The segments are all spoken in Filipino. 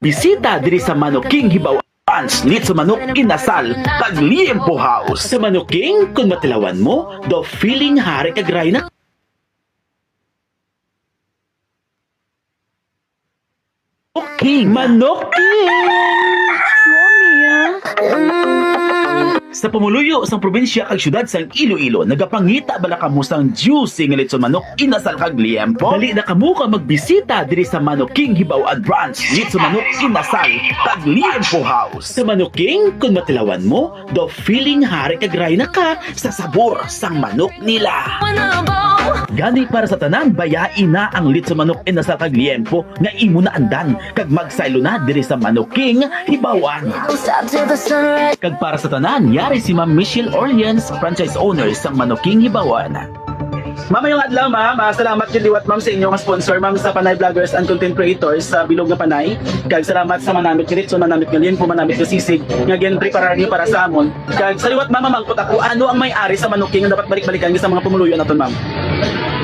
Bisita diri sa Manuking Hibawan lit sa manok inasal kag liempo house. Sa Manuking, kung matilawan mo, do feeling hari kag ray na King Manuking. Sa pumuluyo sang probinsya kag syudad sang Iloilo, nagapangita bala kamo sang juicy nga litson manok inasal kag liempo. Dali na kamo ka magbisita diri sa Manuking Hibawan Branch, litson manok inasal kag liempo house. Sa Manuking, kung matilawan mo, do feeling hari kag ray na ka sa sabor sang manok nila. Gani para sa tanan, bayain na ang litson manok inasal kag liempo nga imo na andan kag magsaylo na diri sa Manuking Hibawan. Kag para sa tanan, yari si Ma'am Michelle Orleans, franchise owner sa Manuking Hibawan. Ma'am, yung adlaw ma'am, salamat yun liwat ma'am sa inyong sponsor ma'am sa Panay Vloggers and Content Creators sa Bilog nga Panay. Kag salamat sa manamit ni Ritson, manamit nga liempo, manamit nga sisig nga ginpreparar niyo para sa amon. Kag sa liwat ma'am, mangkot ako, ano ang may-ari sa Manuking nga dapat balik-balikan sa mga pumuluyo naton ma'am?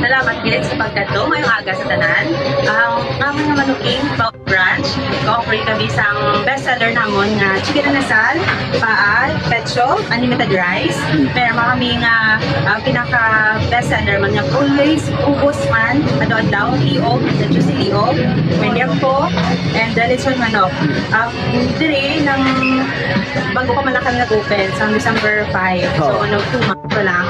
Salamat gid sa pagkadto ngayong aga sa tanan. Ang amon nga Manuking branch, ka-offer kami sang bestseller namon nga chicken inasal, paal, petso, unlimited rice. Pero kami nga pinaka bestseller man nga always ubos man adlaw liog, the juicy liog, menyako, and the lechon manok. Dire nang bago ka man lang kami nag-open sa December 5. So 2 months pa lang.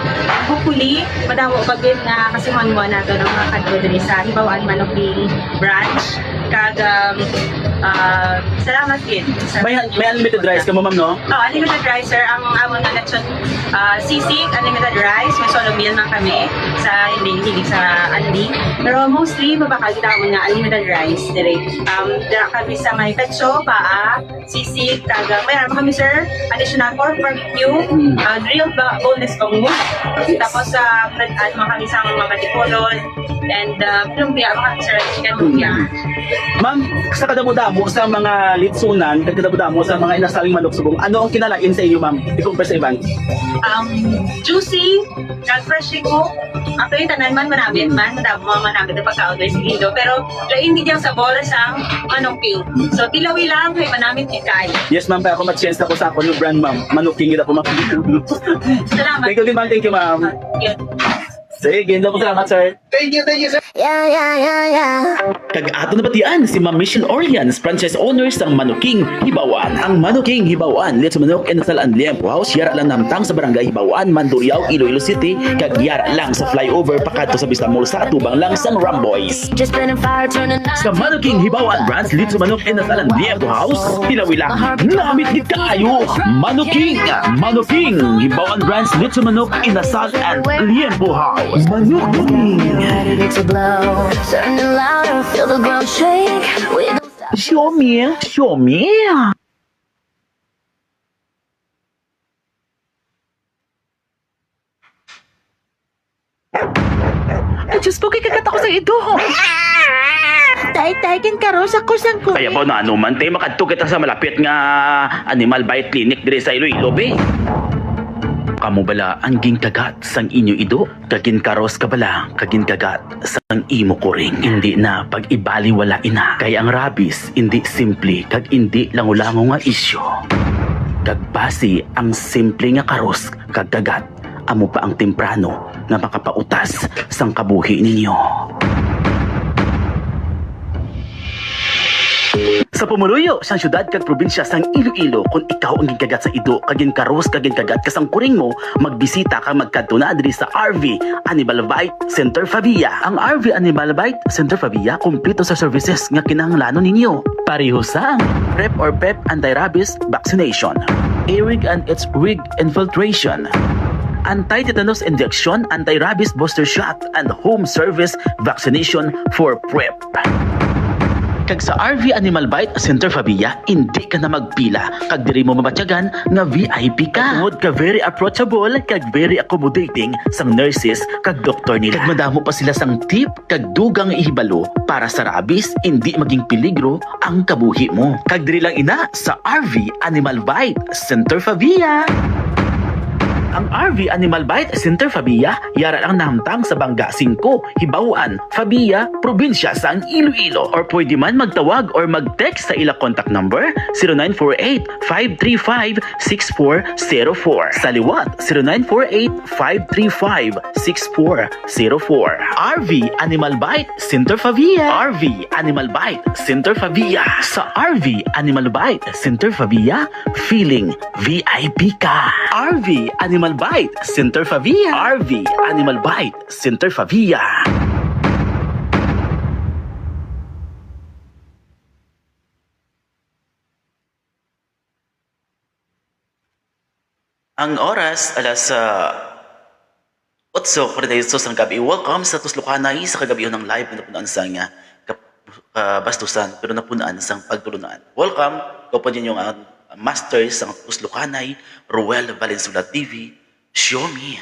Hopefully, madamo pagin nga kasi mo nato ng mga kadto diri sa Hibawan Manuking branch. Kag salamat din. May unlimited rice ka mo ma'am, no? Unlimited rice sir. Ang amon nga lechon sisig, unlimited rice. May solo meal man kami sa hindi sa unli. Pero mostly mabaka kita mo nga unlimited rice dire. Dira kami sa may petso, paa, sisig, kag mayroon kami sir additional pork barbecue, grilled boneless bangus. Tapos add mo kami sa mga batipolol and lumpia, mga sir chicken lumpia. Ma'am, sa kadamo-damo sa mga litsunan, kadamo-damo sa mga inasaling manok subong, ano ang kinalain sa inyo ma'am? I-compare sa iban? Juicy, kag fresh cook. Actually, tanan man manamit man, madamo mga manamit na pagka-order sa Lido. Pero, lain din yung sabor sa Manuking. So, tilawi lang kay manamit ikay. Yes ma'am, kaya ako mag-chance na ko sa ako yung brand ma'am. Manuking ito po ma'am. Salamat. Thank you din ma'am, thank you ma'am. Yun. Sige, hindi po salamat sir. Thank you, sir. Kag ato nabatian si Ma'am Michelle Orleans, franchise owner sang Manuking Hibawan. Ang Manuking Hibawan, let's manok inasal ang liempo house, yara lang namtang sa barangay Hibawan, Mandurriao, Iloilo City, kag yara lang sa flyover pakadto sa Vista Mall sa atubang lang sang Ramboys. Sa Manuking Hibawan branch, let's manok inasal ang liempo house, tilawi lang, namit gid kaayo. Manuking Hibawan branch, let's manok inasal ang liempo house. Manuking. Show me. Diyos ko, kikagat ako sa ito. Tay-taykin karos ako sang kulit. Kaya po na ano man tayo makadto kita sa malapit nga animal bite clinic dire sa Iloilo be. Kamu bala ang ginkagat sang inyo ido, kagin karos ka bala, kagin kagat sang imo kuring. Hindi na pag ibaliwala ina. Kaya ang rabies, hindi simple, kag hindi langulango nga isyo. Kag base ang simple nga karos, kag kagat, amo pa ang temprano nga makapautas sang kabuhi ninyo. Sa pumuluyo sang syudad kag probinsya sang Iloilo, kung ikaw ang gikagat sa ido, kagin karos kagin kagat kasang kuring mo, magbisita ka magkadto na diri sa RV Animal Bite Center Favia. Ang RV Animal Bite Center Favia kumpleto sa services nga kinahanglanon ninyo. Pareho sa PrEP or PEP anti-rabies vaccination, ARIG and its RIG infiltration, anti-tetanus injection, anti-rabies booster shot, and home service vaccination for PrEP. Kag sa RV Animal Bite Center Favia, hindi ka na magpila. Kag diri mo mabatyagan nga VIP ka. Tungod ka very approachable, kag very accommodating sang nurses kag doktor nila. Kag madamo pa sila sang tip kag dugang ihibalo para sa rabies hindi maging peligro ang kabuhi mo. Kag diri lang ina sa RV Animal Bite Center Favia. Ang RV Animal Bite Center Fabia, yara lang nahamtang sa Bangga 5, Hibawaan, Fabia, Probinsya sa Iloilo. Or pwede man magtawag or mag-text sa ila contact number 0948-535-6404. Sa liwat, 0948-535-6404. RV Animal Bite Center Fabia. RV Animal Bite Center Fabia. Sa RV Animal Bite Center Fabia, feeling VIP ka. RV Animal Bite Center Fabia. RV Animal Bite Center Fabia. Ang oras alas 8:48 ng gabi. Welcome sa Tuslukanay sa kagabi ng live na napunaan sa nga bastusan pero napunaan sa pagtulunan. Welcome ko po din yung master sa Tuslukanay, Ruel Valenzuela TV, Xiaomi.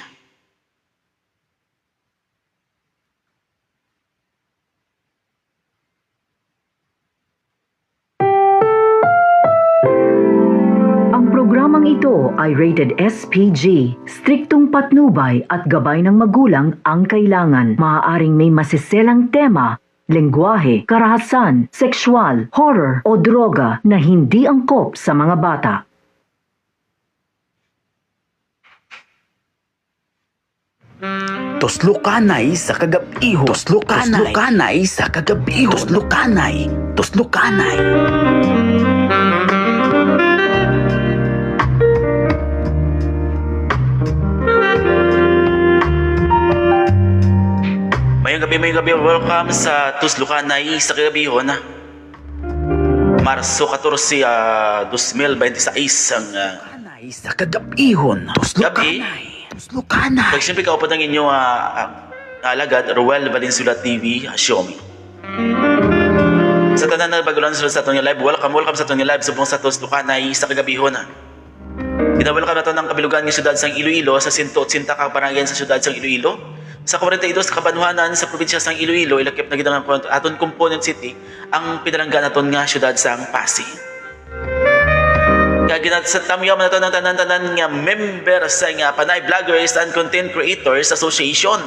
Ang programang ito ay rated SPG. Striktong patnubay at gabay ng magulang ang kailangan. Maaaring may masiselang tema, lengguwahe, karahasan, sexual, horror o droga na hindi angkop sa mga bata. Tuslukanay sa kagabiho. Tuslukanay sa kagabiho. Tuslukanay. Mayong gabi, welcome sa Tuslukanay sa kagabihon. Marso 14, 2026 ang sa kagabihon. Tuslukanay. Pag siyempre kaupad ng inyong alagad, Ruel Valenzuela TV, Xiaomi. Sa tanan na bagulan sa itong live, welcome sa itong live subong sa Tuslukanay sa kagabihon. Pinawelcome na ito ng kabilugan ng siyudad sang Iloilo sa 180 ka barangay sa siyudad sang Iloilo. Sa 42 sa kabanwanan sa probinsya sang Iloilo, ilakip na gitang aton component city ang pinalanggan naton nga siyudad sang Pasig. Kaya sa tamyaw na ito ng tanan-tanan nga member sa nga Panay Vloggers and Content Creators Association.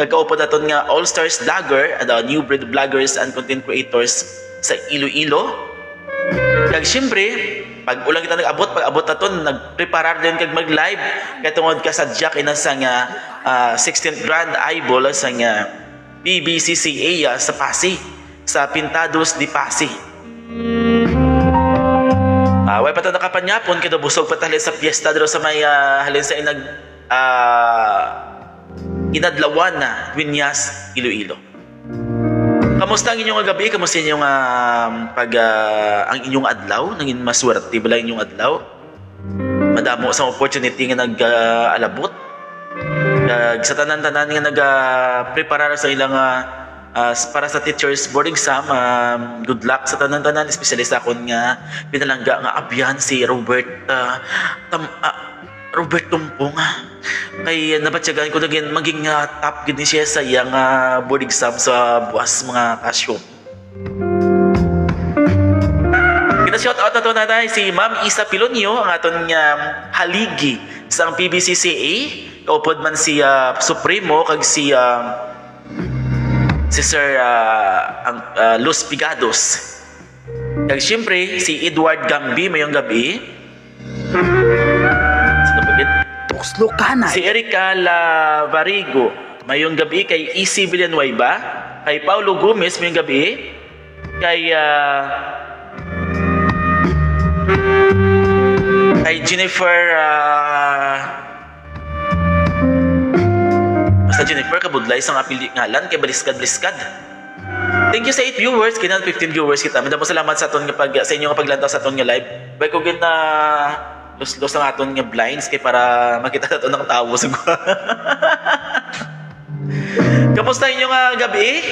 Kagkaupod na ito nga All-Stars Vlogger at New Breed Vloggers and Content Creators sa Iloilo. Kaya siyempre, pag ulang kita nag-abot, pag-abot na ito, nagpreparar din kag mag-live. Kaya tungod ka sa Jack ina sa nga 16th Grand Eyeball sa nga PBCCA sa Pasig, sa Pintados de Pasig. Way pa ito nakapanyapon, kaya busog patali sa piyesta dito sa may halin sa inadlawan na Vinyas, Iloilo. Kamusta ang inyong gabi? Kamusta inyong ang inyong adlaw? Nangin maswerte ba lang inyong adlaw? Madamo sa opportunity nga nag-alabot. Sa tanan-tanan nga nag-prepare sa ilang para sa teachers board exam. Good luck sa tanan-tanan, especially sa akon nga pinalangga nga abyan si Robert Tumpong. Kay nabatyagan ko na maging top gid siya sa iyang board exam sa buwas mga kasyo. Shout out na to na tayo si Ma'am Isa Pilonio, ang aton haligi sa PBCCA. Kaupod man si Supremo kag si Sir Luz Pigados. Kag siyempre si Edward Gambi mayong gabi. Tuslukanay. Si Erica Lavarigo mayong gabi. Kay EC Villanueva, kay Paulo Gomez mayong gabi. Kay Jennifer basta Jennifer kabudlay sa apil ngalan kay Baliskad. Thank you sa 8 viewers, kinang 15 viewers kita. Madamo salamat sa aton nga sa inyo nga paglantaw sa aton nga live. Bay ko gid na los ang aton nga blinds kay para makita nato ng tawo sa Kamusta inyo nga gabi?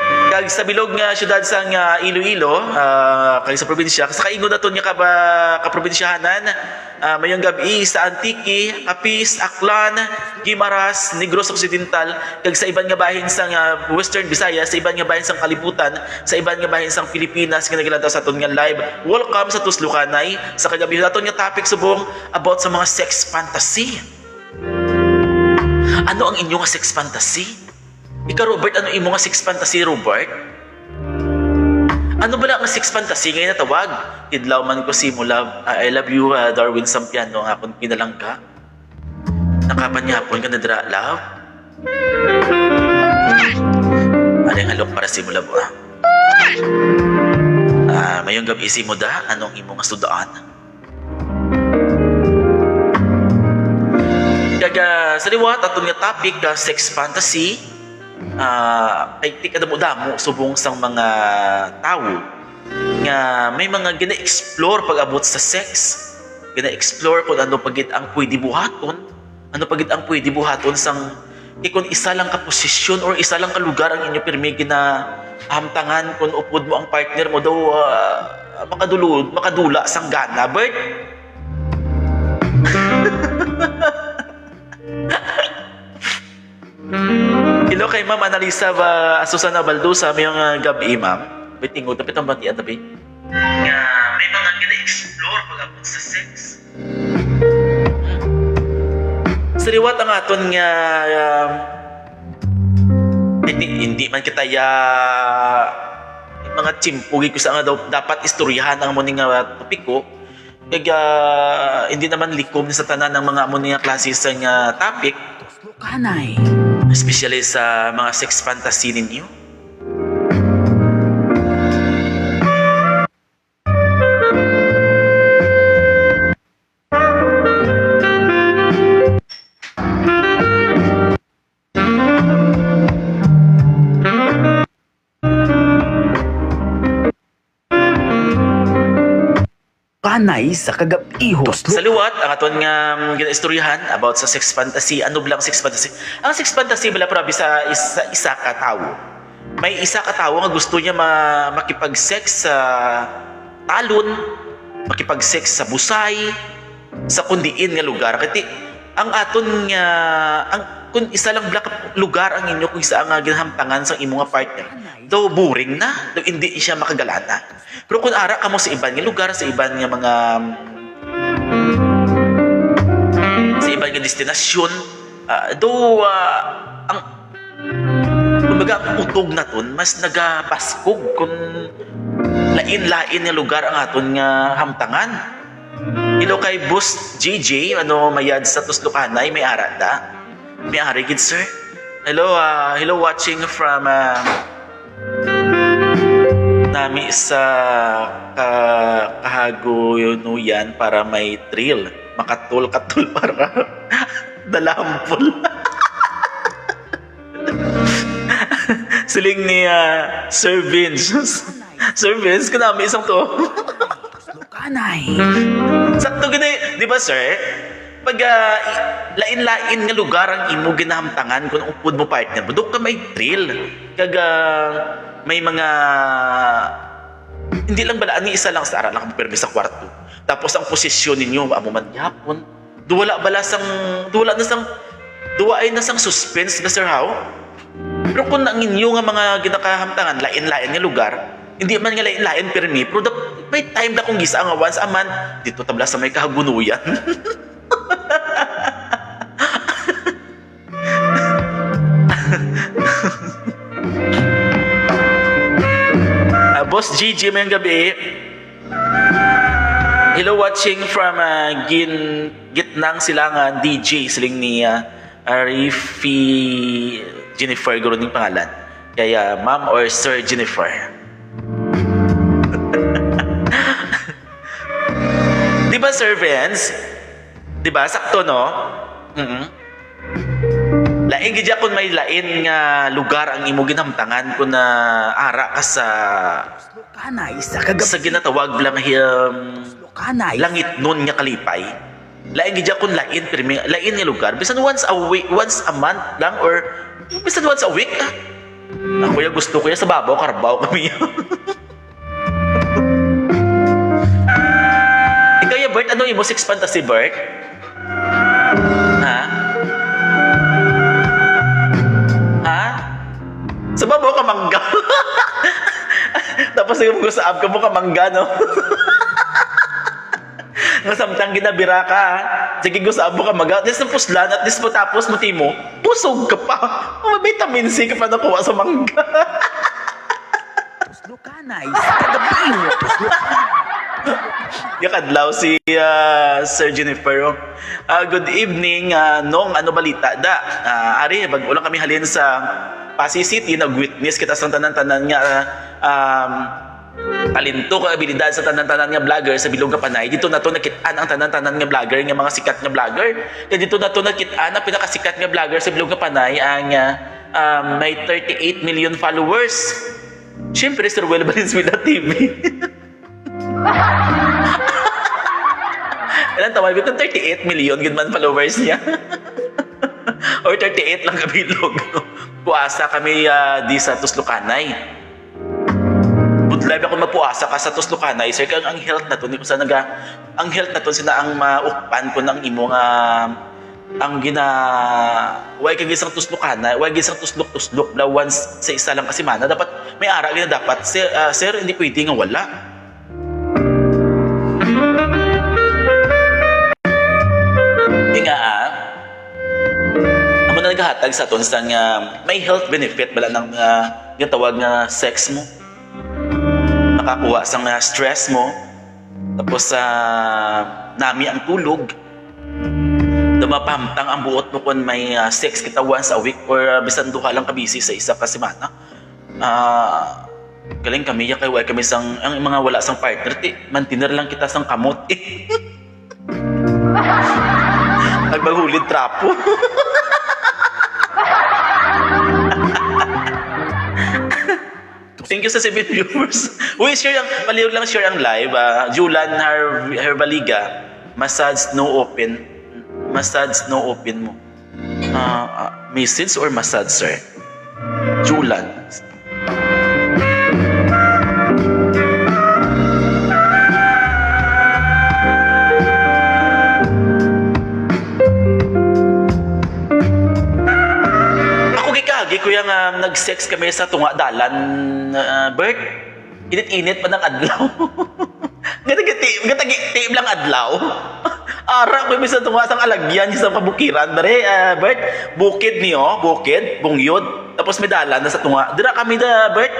Kag sa bilog nga syudad sang Iloilo, kag sa probinsya, sa kaingon naton nga kaprobinsyahanan, mayong gabi sa Antique, Capiz, Aklan, Guimaras, Negros Occidental, kag sa iban nga bahin sang Western Visayas, sa iban nga bahin sang Kalibutan, sa iban nga bahin sang Pilipinas nga naglantaw sa aton nga live. Welcome sa Tuslukanay. Sa kagabi naton nga topic subong about sa mga sex fantasy. Ano ang inyong sex fantasy? Ikaw, Robert, ano imo nga sex fantasy, Robert? Ano ba lang ang sex fantasy ngayon na tawag? Tidlaw man ko si mo love, I love you, Darwin Sampiano, ang akong pinalang ka. Nakapan niya hapon ka na dra, love? Ano yung halok para si mo love, mayong gabi si mo da, anong imo nga sudaan? Kaga sa liwat atong nga topic sex fantasy ay tika damo subong sang mga tao nga may mga gina-explore pag abot sa sex, gina-explore kung ano pagit ang pwede buhaton sang kung isa lang ka posisyon or isa lang ka lugar ang inyo pirmi ginahamtangan kung upod mo ang partner mo daw makadula sang gana, Bert. Hello kay Ma'am Analisa Susana Baldosa, may mga gabi, ma'am. Bitingo, tapit ang bati at tabi. Nga, may mga gina-explore pag abot sa sex. Sariwat ang aton nga hindi man kita mga chimpugi ko sa nga daw dapat istoryahan ang muning nga topiko. Kaya hindi naman likom sa tanan ng mga muning nga klase sa nga topic. Kanay. Especially sa mga sex fantasy ninyo. Kanay sa kagabihos. Sa liwat, ang aton nga ginaistoryahan about sa sex fantasy. Ano blang sex fantasy? Ang sex fantasy bala prabi sa isa ka tawo. May isa ka tawo nga gusto niya makipag-sex sa talon, makipag-sex sa busay, sa kundiin nga lugar. Kati ang aton nga kung isa lang black lugar ang inyo kung isa nga ginahamtangan sa imong nga partner, daw boring na, daw hindi siya makagalana. Pero kung ara ka mo sa iban nga lugar, sa iban nga mga destinasyon, ang kumbaga ang utog na ton, mas nagapaskog kung lain-lain nga lugar ang aton nga hamtangan. Ilo kay Boss JJ, mayad sa Tuslukanay, may ara da. May ari gid, sir. Hello watching from nami sa kahago no yan para may thrill. Makatul para dalampol. Siling ni Sir Vince. Sir Vince, kanami isang to. Kanay. Sakto gini, di ba, sir? Pag lain-lain nga lugar ang imo ginahamtangan kung upod mo partner mo, doon ka may thrill. Kaga may mga hindi lang balaan ni isa lang sa ara lang permi sa kwarto. Tapos ang posisyon ninyo amo man yapon. Duwala ay nasang suspense na, sir, how? Pero kung ang inyo nga mga ginakahamtangan lain-lain nga lugar, hindi man nga lain-lain permi, pero may time na kung gisa nga once a month dito tabla sa may kahagunuyan. Boss GG may gabi. Hello watching from Gitnang Silangan DJ siling ni Arifi Jennifer guro ning pangalan. Kaya ma'am or Sir Jennifer. Di ba, Sir Vince? Di ba sakto, no? Lain gid kun may lain nga lugar ang imo ginhamtangan kun ara ka sa Kanay sa sa ginatawag lang Kanay. langit nun nga kalipay. Lain gid kun lain nga lugar bisan once a week, once a month lang or bisan once a week. Ako ya gusto ko ya sa babaw karbaw kami. Ikaw ya Bert, ano imo sex fantasy, Bert? Sa babaw ka mangga. Tapos yung gusaab ka mo ka mangga, no? Nasamtang ginabira ka, ha? Sige, gusabo ka mag at least ng puslan, at least mo tapos mo timo, pusog ka pa. May vitamin C ka pa nakuha sa mangga. Tuslo kanay sa kagabi. Tuslo kanay. Yakadlaw si Sir Jennifer. Good evening, nong ano balita da. Ari, ulang kami halin sa Pasay City, nag-witness kita sa tanan-tanan nga talento ko abilidad sa tanan-tanan nga vlogger sa Bilog nga Panay. Dito na to nakitaan ang tanan-tanan nga vlogger nga mga sikat nga vlogger. Kaya dito na to nakitaan ang pinakasikat nga vlogger sa Bilog nga Panay ang may 38 million followers. Siyempre, Sir Will Valenzuela TV. Ilan tawag ko? 38 million good man followers niya. Or 38 lang kabilog. Puasa kami di sa Tuslukanay. Budlay ako magpuasa ka sa Tuslukanay. Sir, ang health na to, ni ko sa ang health na to, sina ang maukpan ko ng imong ang way kag isang Tuslukanay, way isang tuslok la once sa isa lang kasi mana. Dapat may ara gina dapat. Sir, hindi pwede nga wala. Amo na naghahatag sa aton sa may health benefit bala ng yung tawag nga sex mo. Nakakuha sa stress mo. Tapos nami ang tulog. Dumapamtang ang buot mo kung may sex kita once a week or bisan duha lang kabisi sa isa ka semana. Galing kami ya kay way kami sang ang mga wala sang partner mantiner lang kita sang kamot. Nagbaghulid trapo. Thank you sa 7 viewers. Uy, share ang, maliw lang share ang live. Julan Herbaliga. Massage no open. Massage no open mo. Message or massage, sir? Julan. Kuya nga nag-sex kami sa tunga dalan, Bert. Init-init pa ng adlaw. Gatagi-tiim lang adlaw. Ara ko sa tunga sang alagyan sa pabukiran dere, Bert. Bukid niyo, bukid, bungyod. Tapos may dalan na sa tunga. Dira kami da, Bert.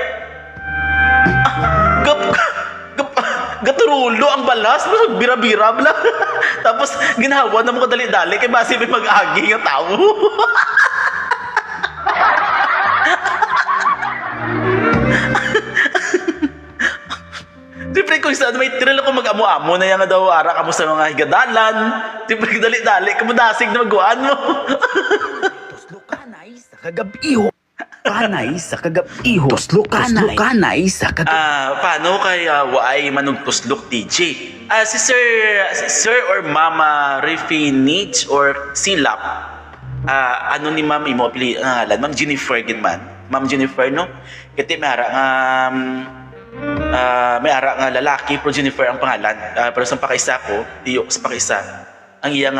Gaturulo ang balas, bira-bira bla. Tapos ginahawa na mo kadali-dali kay base may mag-agi nga tao. Siyempre kung saan may tiril ako mag-amo-amo na yan nga daw ara ka mo sa mga higadalan. Siyempre dali-dali kamadasig na magawa mo. Tuslo kanay sa kagabi. Kanay sa kagabi. Tuslo kanay sa kagabi. Paano kay waay manugtuslok DJ? Si Sir or Mama Refinage or Silap. Ano ni Ma'am imo pili ngalan? Ma'am Jennifer Ginman. Ma'am Jennifer no? Kiti may ara nga lalaki pero Jennifer ang pangalan. Pero sa pakaisa ko, tiyok sa pakaisa. Ang iyang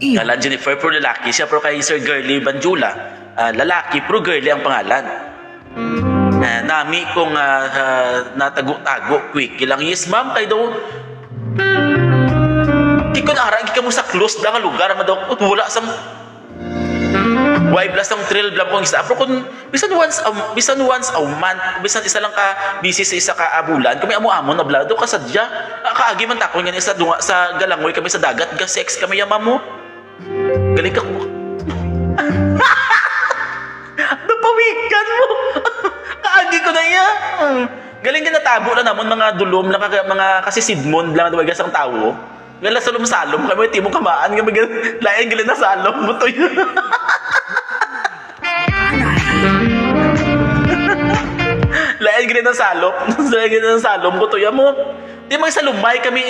ngalan Jennifer pero lalaki siya pero kay Sir Girly Banjula. Lalaki pero girly ang pangalan. Nami kong natago-tago quick. Ilang yes ma'am kay daw kikon arang ka mo sa close lang nga lugar nga daw wala sang why plus ang trail blang kong isa pero kung bisan once a month bisan isa lang ka busy sa isa ka bulan kami amo-amo na blado ka sadya kaagi man takon nga isa dunga sa galangoy kami sa dagat ga sex kami yama mo galing ka ko napawikan mo kaagi ko na iya galing ka natabo na namon mga dulom lang mga kasi sidmon lang daw gasang tawo gala salom-salom kami timo kamaan nga lain gila na salom mo to yun. Lain gina ng salop. Lain gina ng salom ko to ya mo. Di mga salumay kami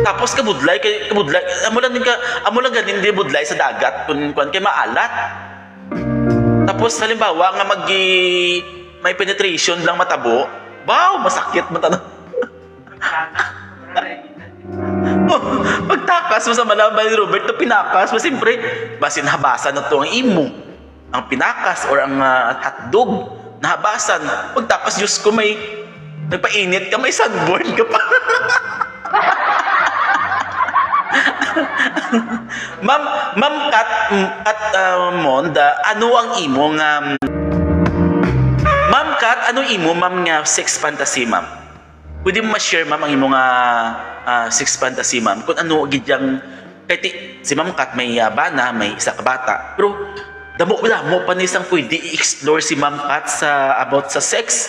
Tapos kabudlay amo lang ganin di budlay sa dagat kun kay maalat. Tapos halimbawa nga may penetration lang matabo. Wow, masakit man tanong. Pagtakas mo sa malaban ni Robert na pinakas mo siyempre basin habasan na to ang imo ang pinakas or ang hotdog nahabasan pagtakas Diyos ko may nagpainit ka may sunburn ka pa Ma'am, Ma'am Kat, Monda, ano ang imong Ma'am Kat, ano imo ma'am nga sex fantasy ma'am? Pwede mo ma-share ma'am ang imong sex fantasy ma'am? Kung ano gidyang kay si Ma'am Kat may bana, may isa ka bata. Pero damo pa ni isang pwede i-explore si Ma'am Kat sa about sa sex.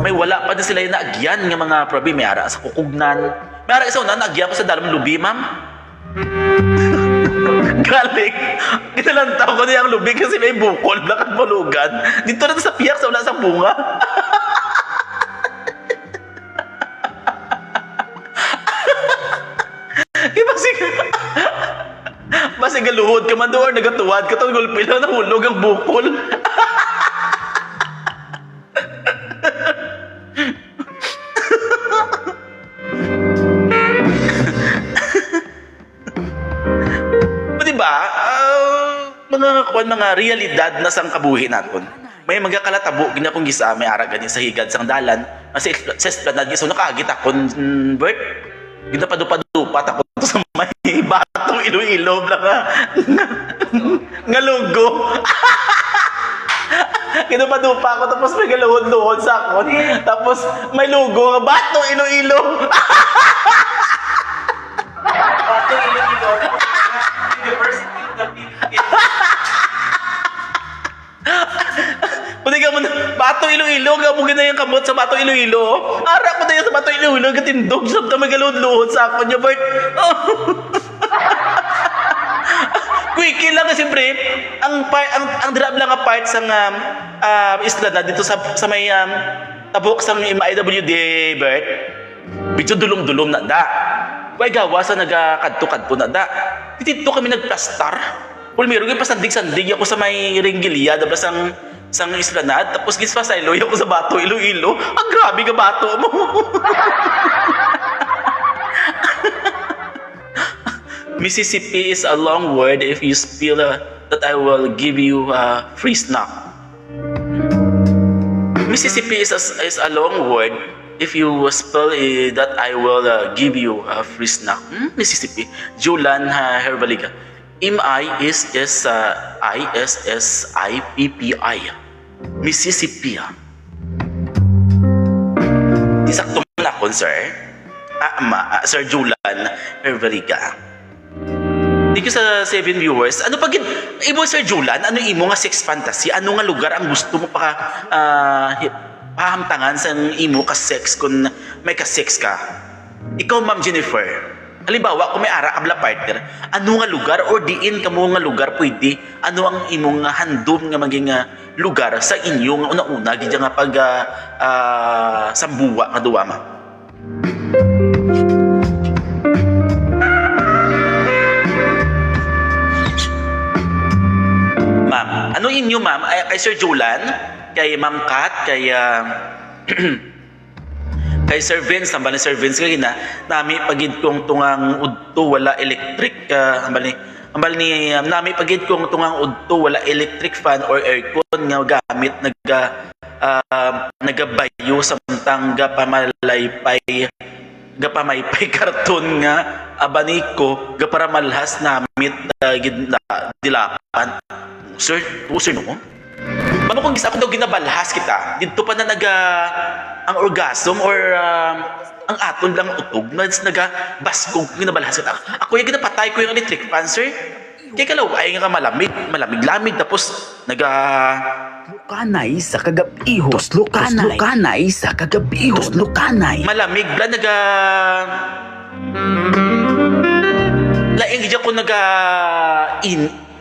May wala pa na sila yung naagyan nga mga probi, may ara sa kukugnan. May ara isa na naagyan ko sa dalam lubi, ma'am. Galing. Kinalantaw ko niya ang lubi kasi may bukol, lakad malugan. Dito na sa piyak sa wala sa bunga. Basi galuhod ka man doon, nagatuwad ka, tawag pila na hulog ang bukol. Mga realidad na sang kabuhi naton. May magakalatabo gina kong gisa, may ara gani sa higad sang dalan. Kasi sa esplanade giso nakaagit akon Bert. Ginapadu-padupat ako sa may batong Iloilo nga lugo. Ginapadu-pa ako tapos may galuhod-luhod sa akon. Tapos may lugo nga batong Iloilo. Batong Iloilo. University of the Philippines. Pwede ka mo na, Bato Iloilo, gabugin na yung kamot sa Bato Iloilo. Ara ko na yung sa Bato Iloilo, gatindog, sabta may galod-luhod sa ako niya, Bert. Quickie lang kasi, siyempre, ang drab lang nga part sa isla na dito sa may tabok sa MIWD, Bert. Medyo dulong-dulong na da. Way gawa sa nagakadto-kadto na da. Dito kami nagplastar. Well, meron kayo pasandig-sandig ako sa may Ringilia, dabla sang islanad, tapos gis pa sa Iloy ako sa Bato, Iloilo. Ang grabe ka bato mo. Mississippi is a long word. If you spill that, I will give you a free snack. Mississippi is a long word. If you spell that, I will give you a free snack. Mississippi. Julan Herbaliga. Mississippi. Mississippi. Isakto man ako, sir. Sir Julan Herbaliga. Thank you sa 7 viewers. Ano pag imo, Sir Julan, ano imo nga sex fantasy? Ano nga lugar ang gusto mo pahamtangan sa imo ka sex kung may ka sex ka? Ikaw, Ma'am Jennifer, halimbawa kung may ara kabla partner, ano nga lugar or diin kamo nga lugar pwede? Ano ang imong handom nga maging lugar sa inyo nga una-una gid nga pag sambuwa nga duwa ma? Ma'am, ano inyo, ma'am? Kay Sir Julan, kay Ma'am Kat, kay kay Sir Vince, tambal ni Sir Vince kay na nami pagid kong tungang udto wala electric ambal ni nami pagid kong tungang udto wala electric fan or aircon nga gamit nagabayo samtang gapamaypay karton nga abaniko gaparamalhas namit dilapan. Sir no? Paano kung isa ako daw ginabalhas kita? Dito pa na ang orgasm or ang aton lang utog na nagabaskog ginabalhas kita. Ako yung ginapatay ko yung electric fan, sir. Kaya kalaw, ay nga malamig tapos Lukanay sa kagabiho. Lukanay sa kagabiho. Lukanay. malamig bla laing diyan ko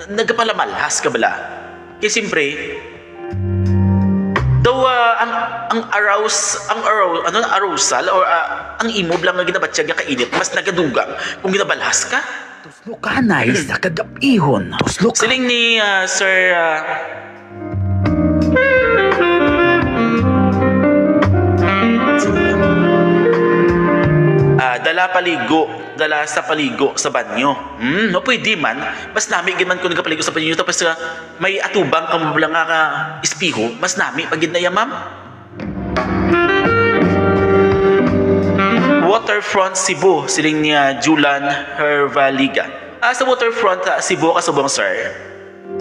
nagapalamalhas ka bala. Kaya siyempre, daw ang arousal or ang imo lang nga ginabatsyag nga kainit mas nagadugang kung ginabalhas ka. Lukanay sa kagabihon. Siling ni Sir dala sa paligo sa banyo. No pwede man. Mas nami gid man kung nagapaligo sa banyo tapos may atubang kamo lang nga espiho, mas nami pagid na ya, ma'am. Waterfront Cebu, siling niya Julan Hervaliga. Sa Waterfront Cebu, kasubong sir.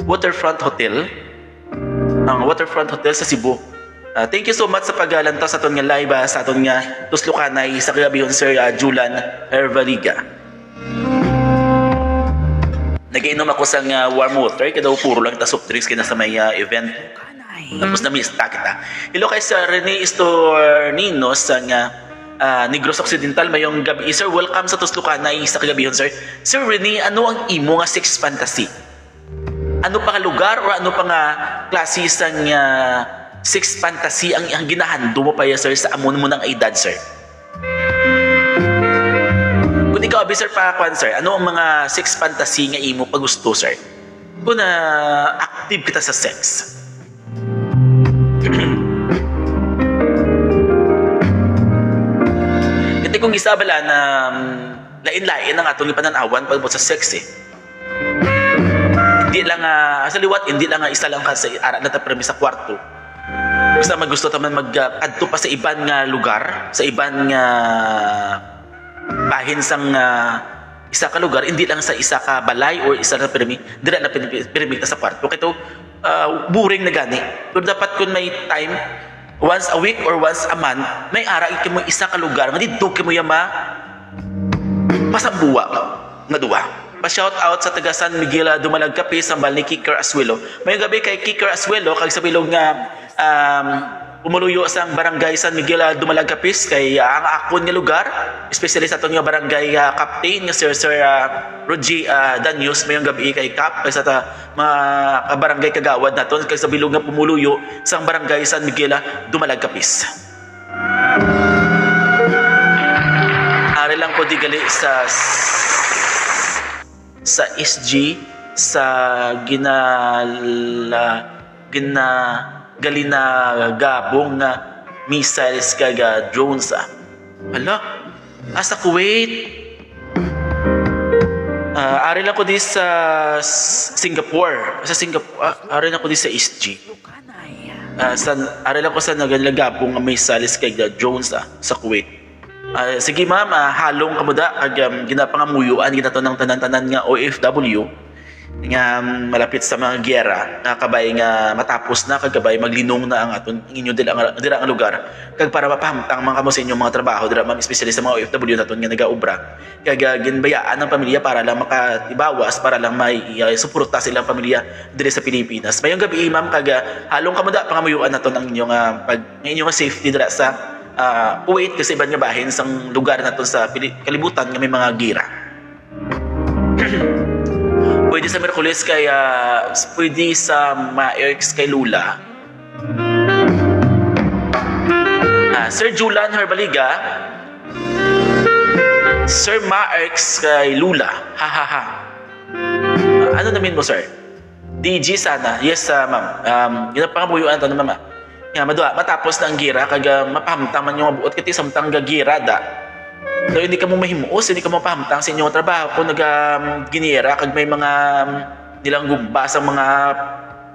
Waterfront Hotel. Ang Waterfront Hotel sa Cebu. Thank you so much sa paglantaw sa aton nga live sa aton nga tuslukanay sa kagabihon sir Julan Hervaliga. Nag-inom ako sa warm water, kaya daw puro lang ta soft drinks kaya sa may event. Tapos na-mista kita. Hello kay Sir Rene Istornino sa Negros Occidental. Mayong gabi, sir. Welcome sa Tuslukanay sa kagabihon, sir. Sir Rene, ano ang imo nga sex fantasy? Ano pa nga lugar o ano pa nga klase sa sex fantasy ang ginahando mo pa ya, sir, sa amon mo ng edad, sir? Kung ikaw, sir, pakakwan, sir, ano ang mga sex fantasy nga imo pa gusto, sir? Kung active kita sa sex. Kasi kung isa bala na lain-lain ang atong ipananawan pagbuot sa sex hindi lang sa liwat, hindi lang isa lang ka sa ara na ta permi sa kwarto. Basta magusto ta man adto pa sa iban nga lugar, sa iban nga bahin sang isa ka lugar, hindi lang sa isa ka balay or isa na permi, dira na permi sa kwarto. Kaya boring na gani. Pero dapat kung may time, once a week or once a month, may ara mo isa ka lugar, nga dito mo yama pasambuwa nga duwa. Pa-shout out sa taga San Miguel Dumalag Capiz, sa bal ni Kicker Asuelo. May gabi kay Kicker Asuelo, kag sa bilog nga umuluyo sa barangay San Miguel Dumalag Capiz, kay ang akon nga lugar, especially sa itong nga barangay captain nga Sir Rogie Danius. Mayong gabi kay Cap, kay sa mga barangay kagawad naton, kay sa bilog nga pumuluyo sa barangay San Miguel Dumalag Capiz. Ari lang ko di gali sa SG sa galina gabong nga missiles kaga drones Hala, sa Kuwait. Ari lang ko di sa Singapore. Ari lang ko di sa SG. Ari lang ko sa nagalagabong nga missiles kaga drones sa Kuwait. Sige ma'am, halong kamuda kag ginapangamuyuan ginato ng tanan-tanan nga OFW nga malapit sa mga giyera nga kabay nga matapos na kagabay maglinong na ang aton inyo dira ang lugar kag para mapahamtang mga kamo sa inyong mga trabaho dira ma'am, especially sa mga OFW naton nga nagaobra kag ginbayaan ng pamilya para lang makatibawas, para lang may suporta silang pamilya diri sa Pilipinas. Mayong gabi ma'am, kag halong kamuda pangamuyuan naton ang inyong inyong safety dira sa Kuwait, kasi iban nga bahin sa lugar naton sa kalibutan nga may mga gira. Pwede sa Merkulis kay pwede sa Maerx kay Lula. Sir Julan Herbaliga, Sir Maerx kay Lula. Ano namin mo, sir? DG sana. Yes, ma'am. Yun ang pangamuyuan to na mama. Nga madua matapos na ang gira kag mapahamtaman yung mabuot kiti samtang gagira da. So hindi ka mo mahimuos, hindi ka mo pahamtang sa inyong trabaho kung ginira kag may mga nilang gumba sa mga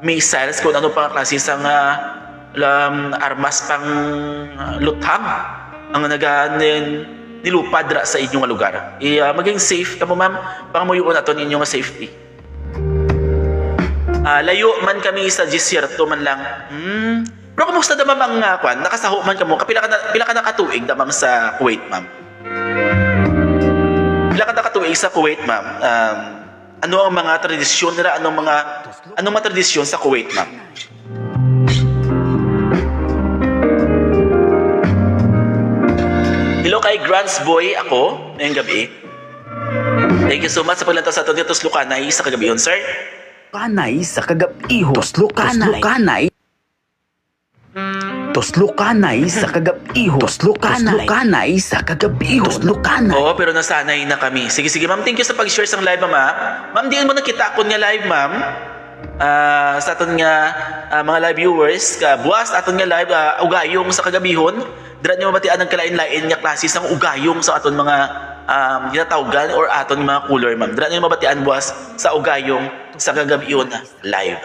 missiles kung ano pang klase sang armas pang luthang ang nilupad ra sa inyong lugar. Maging safe kamo ma'am, pangamuyuon naton inyong safety. Layo man kami sa desierto man lang. Pero kumusta naman ang kwan? Nakasaho man ka mo? Pila ka nakatuig naman sa Kuwait, ma'am? Pila ka nakatuig sa Kuwait, ma'am? Ano ang mga tradisyon nila? Anong mga tradisyon sa Kuwait, ma'am? Hello kay Grants Boy ako, ngayong gabi. Thank you so much sa paglantaw sa ato dito Tuslukanay sa kagabiyon, sir. Kanay sa kagabiho. Tuslukanay sa kagabiho. Tuslukanay sa kagabiho. Oo, pero nasanay na kami. Sige, ma'am. Thank you sa pag-share sa live, ma'am. Ma'am, diyan mo nakita ako nga live, ma'am. Sa aton nga mga live viewers, buwas aton nga live ugayong sa kagabihon. Dira niyo mabatian ang kalain-lain nga klase sang ugayong sa aton mga ginatawgan or aton mga cooler, ma'am. Dira niyo mabatian buwas sa ugayong sa kagabihon live.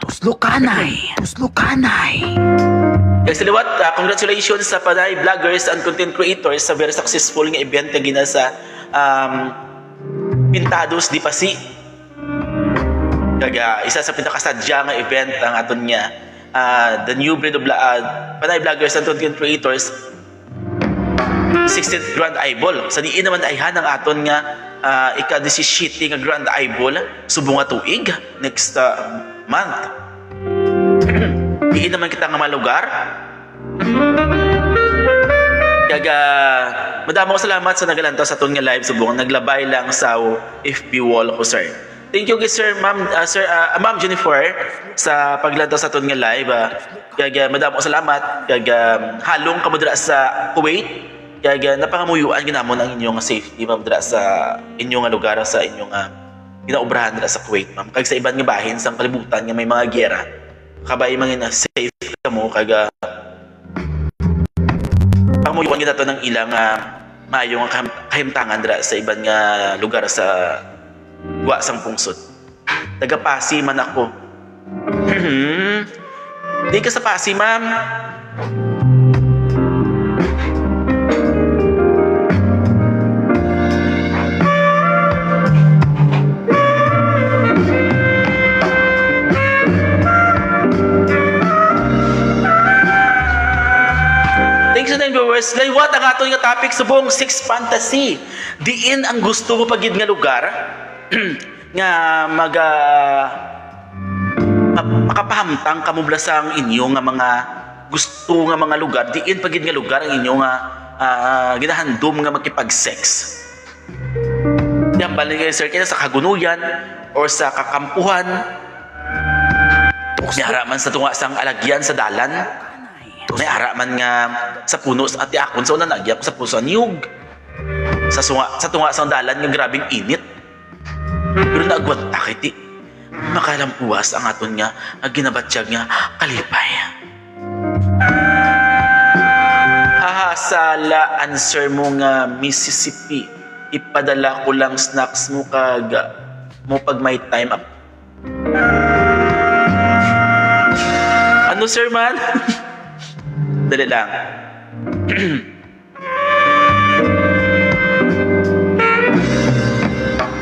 Tuslukanay. Kay saliwat, congratulations sa Panay vloggers and content creators sa very successful nga event nga gina sa Pintados di Pasi. Kaga isa sa pinakasadya nga event ang aton nga the new breed of Panay vloggers and content creators 16th Grand Eyeball. Sa diin naman ay hanang aton nga ika-17 nga Grand Eyeball subong nga tuig next month. Diin naman kita nga mga lugar. Kaga madamo ko salamat sa nagalantaw sa aton nga live subong naglabay lang sa FB wall ko, sir. Thank you guys, sir, Ma'am Jennifer sa paglantaw sa aton nga live. Kaga madamo ko salamat. Kaga halong kamo dira sa Kuwait. Kaga napangamuyuan ginamon ang inyong safety, ma'am, dira sa inyong lugar, sa inyong ginaubrahan dira sa Kuwait, ma'am. Kag sa iban nga bahin sang kalibutan nga may mga giyera. Kabay mga safe kamo kaga pangamuyuan kita to ng ilang maayong kahimtangan dira sa iban nga lugar sa wa sang pungsod. Taga-Pasi man ako. Di ka sa Pasi, ma'am. Thanks sa viewers. Laywat ang ato nga topic subong sex fantasy. Diin ang gusto mo pagid nga lugar nga makapahamtang kamubla sang inyo nga mga gusto nga mga lugar. Diin pagid nga lugar ang inyo nga ginahandom nga makipag-sex. Yan bali kayo, sir, kaya sa kagunuyan or sa kakampuhan. May haraman sa tunga sang alagyan sa dalan. May haraman nga sa puno sa ati akon sa unang nagyak sa puso niyog. Sa tunga sang dalan nga grabing init. Pero naagwat takiti. Makalampuwas ang aton nga ginabatsyag nga kalipay. Sala answer mo nga Mississippi. Ipadala ko lang snacks mo kag mo pag may time up. Ano, sir, man? Dali lang.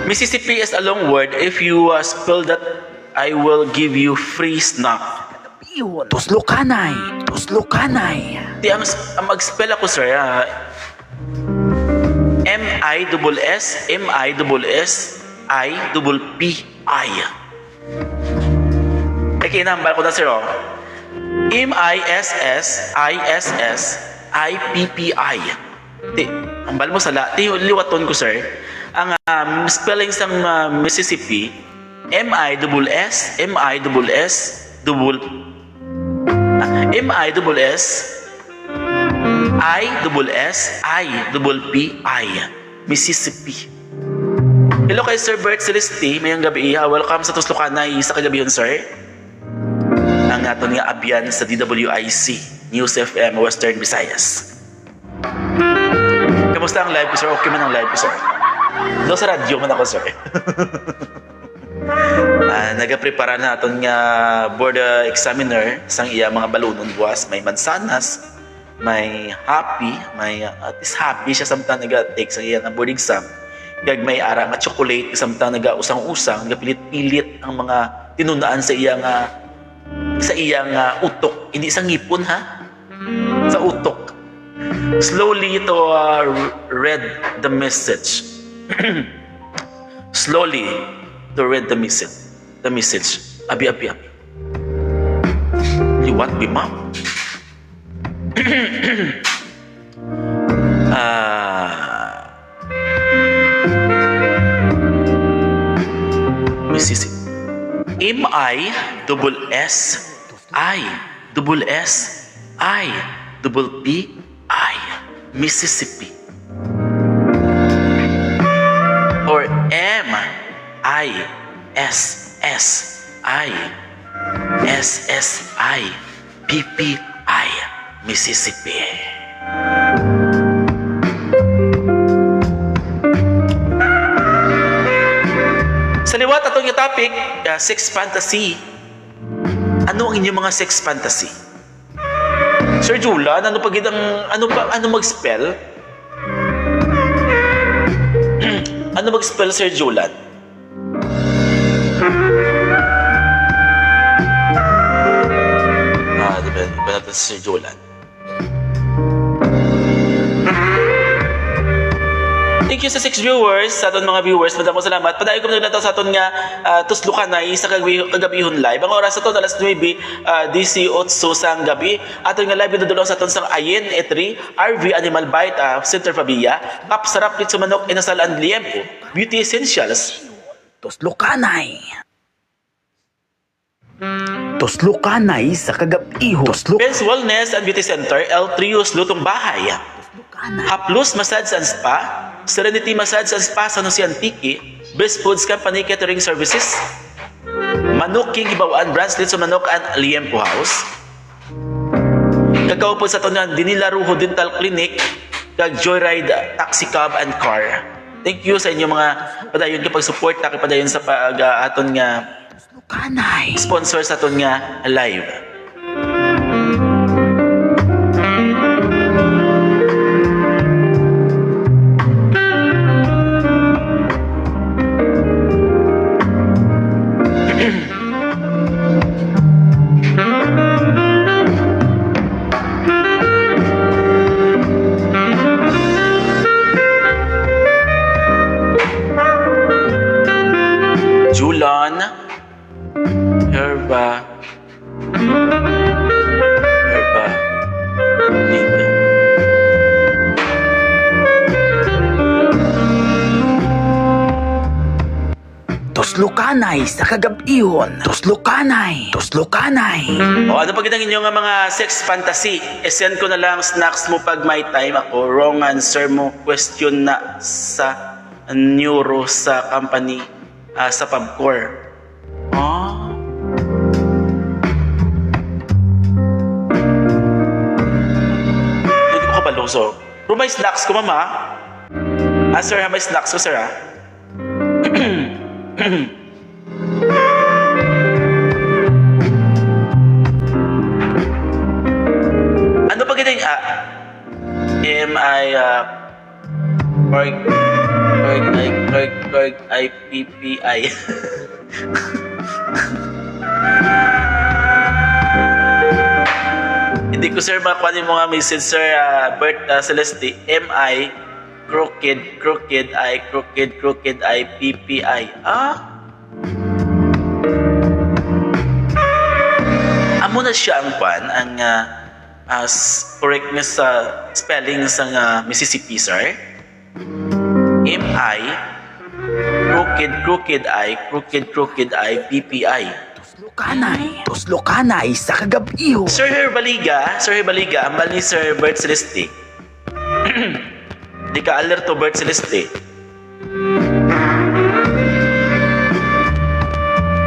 Mississippi is a long word. If you spell that, I will give you free snack. Tuslokanay. Di ang mag-spell ako, sir. M-I-S-S-I-P-P-I. Ay, kinambal ko na, sir, oh. M-I-S-S-I-S-S-I-P-P-I. Di, ambal mo sala. Di, liwaton ko, sir. Ang spelling sang Mississippi, M-I-S-S-S-I-P-P-I. Mississippi. Hello kay Sir Bert Celeste, mayang gabi. Welcome sa Tuslokanay sa kagabi yun, sir. Ang aton nga abyan sa DWIC, News FM, Western Visayas. Kamusta ang live ko, sir? Okay man ang live ko, sir? Do sa radyo man ako, sir. Nagaprepara na aton nga board examiner sang iya mga balunon buwas. May mansanas, may happy, may at least happy siya samtang naga-take sa iya nga board exam. Kag may ara nga chocolate samtang naga-usang-usang, napilit-pilit ang mga tinunaan sa iya nga utok. Hindi sa ngipon, ha? Sa utok. Slowly to read the message. Slowly to read the message. Abi. You want me, ma'am? Mississippi. M-I-S-S-I-P-P-I. Mississippi. Or M-I-S-S-I-S-S-I-P-P-I. Mississippi. Sa liwat atong yung topic, sex fantasy. Ano ang inyong mga sex fantasy? Sir Julan, ano pag ano mag-spell? Ano mag-spell, Sir Julan? Diba natin si Sir Julan? Thank you sa 6 viewers, sa aton mga viewers. Madamong salamat. Padayon ko naglantaw sa aton nga tuslukanay sa kagabihon live. Ang oras sa aton alas 9, DC 8 sang gabi. Aton nga live dudulong sa aton sang Ayen E3, RV Animal Bite, Center Fabia, Kap Sarap Litso Manok, Inasal and Liempo, Beauty Essentials, Tuslukanay. Tuslukanay sa kagabihon. Ben's Wellness and Beauty Center, El Trios Lutong Bahay, Haplus Massage and Spa, Serenity Massage and Spa San Jose Antique, Best Foods Company Catering Services, Manok King Hibawaan Branch Litso Manok and Liempo House, Kakao po sa ito na Dinila Ruho Dental Clinic, kag Joyride Taxi Cab and Car. Thank you sa inyo mga padayon kapag support na padayon sa aton nga Tuslukanay. sponsor sa aton nga live. Julan, Herba, Liga. Tuslukanay sa kagabihon. Tuslukanay. Tuslukanay. O ano pag ang inyong mga sex fantasy? Send ko na lang snacks mo pag may time ako. Wrong answer mo. Question na sa neuro sa company sa Pubcore. Hindi ko kapaluso. Pero may snacks ko, mama. Sir, may snacks ko, sir, Ano pa kita yung IPPI. Hindi ko sir makuha yung mga message sir Bert Celeste MI crooked I PPI. Amo na siya ang pan ang correctness sa spelling sa Mississippi sir. MI crooked I PPI. Tuslukanay. Tuslukanay sa kagabihon. Sir Herbaliga, ang mali Sir Bert Celeste. Di ka alerto Bert Celeste.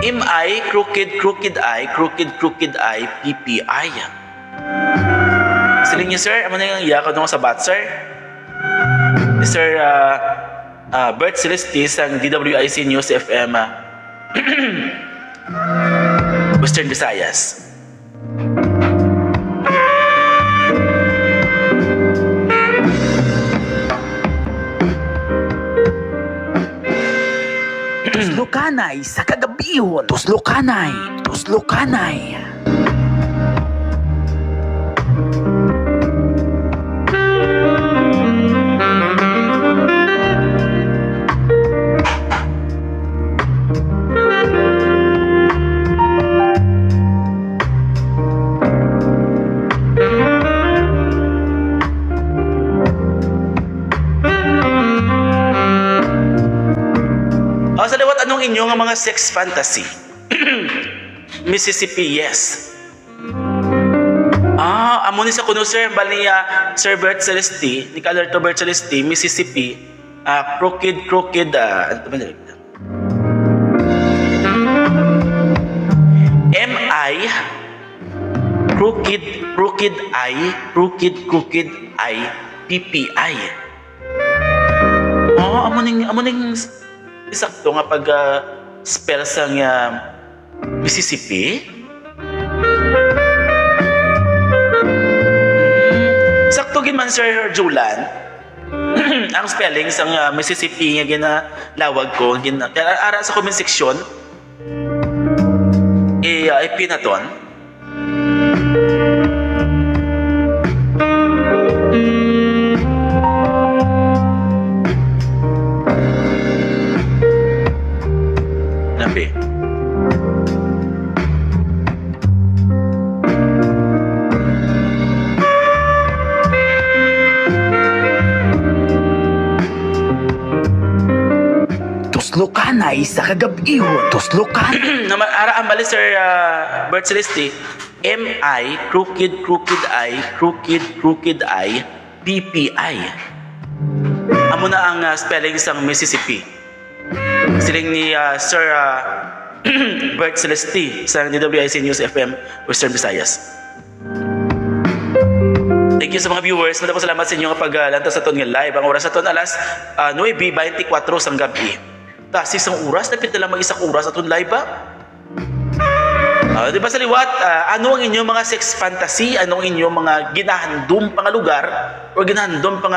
MI crooked I PPI. Siling niyo sir, ano na yung iyakaw nung sa bat sir? Sir Bert Celeste sang DWIC News FM Western Visayas. Tuslukanay sa kagabihon. Tuslukanay. Tuslukanay. Sa liwat anong inyong mga sex fantasy? Mississippi, yes. Amo ni sa kuno sir, bali Sir Bert Celeste, ni Kalerto Bert Celeste, Mississippi, crooked, ano ba nila? MI, crooked I, PPI. Amo ning isakto nga pag spell sang Mississippi. man Sir Julan, ang spelling sa Mississippi nga ginalawag ko, ara sa comment section, pinaton. Nabi. Tuslukanay sa kagabihon. Tuslukanay. Ara ang bali Sir Bert Celeste, M-I, crooked I, P-P-I. Amo na ang spelling sang Mississippi. Siling ni Sir Bert Celeste sa DWIC News FM, Western Visayas. Thank you sa mga viewers. Maraming salamat sa inyo kapag lantas sa nga live. Ang oras sa alas 9:24 sang gabi. Tas isang oras, napit na lang mag-isang oras atong live ba? Di ba sa liwat, ano ang inyong mga sex fantasy? Ano ang inyong mga ginahandom pang lugar? O ginahandom pang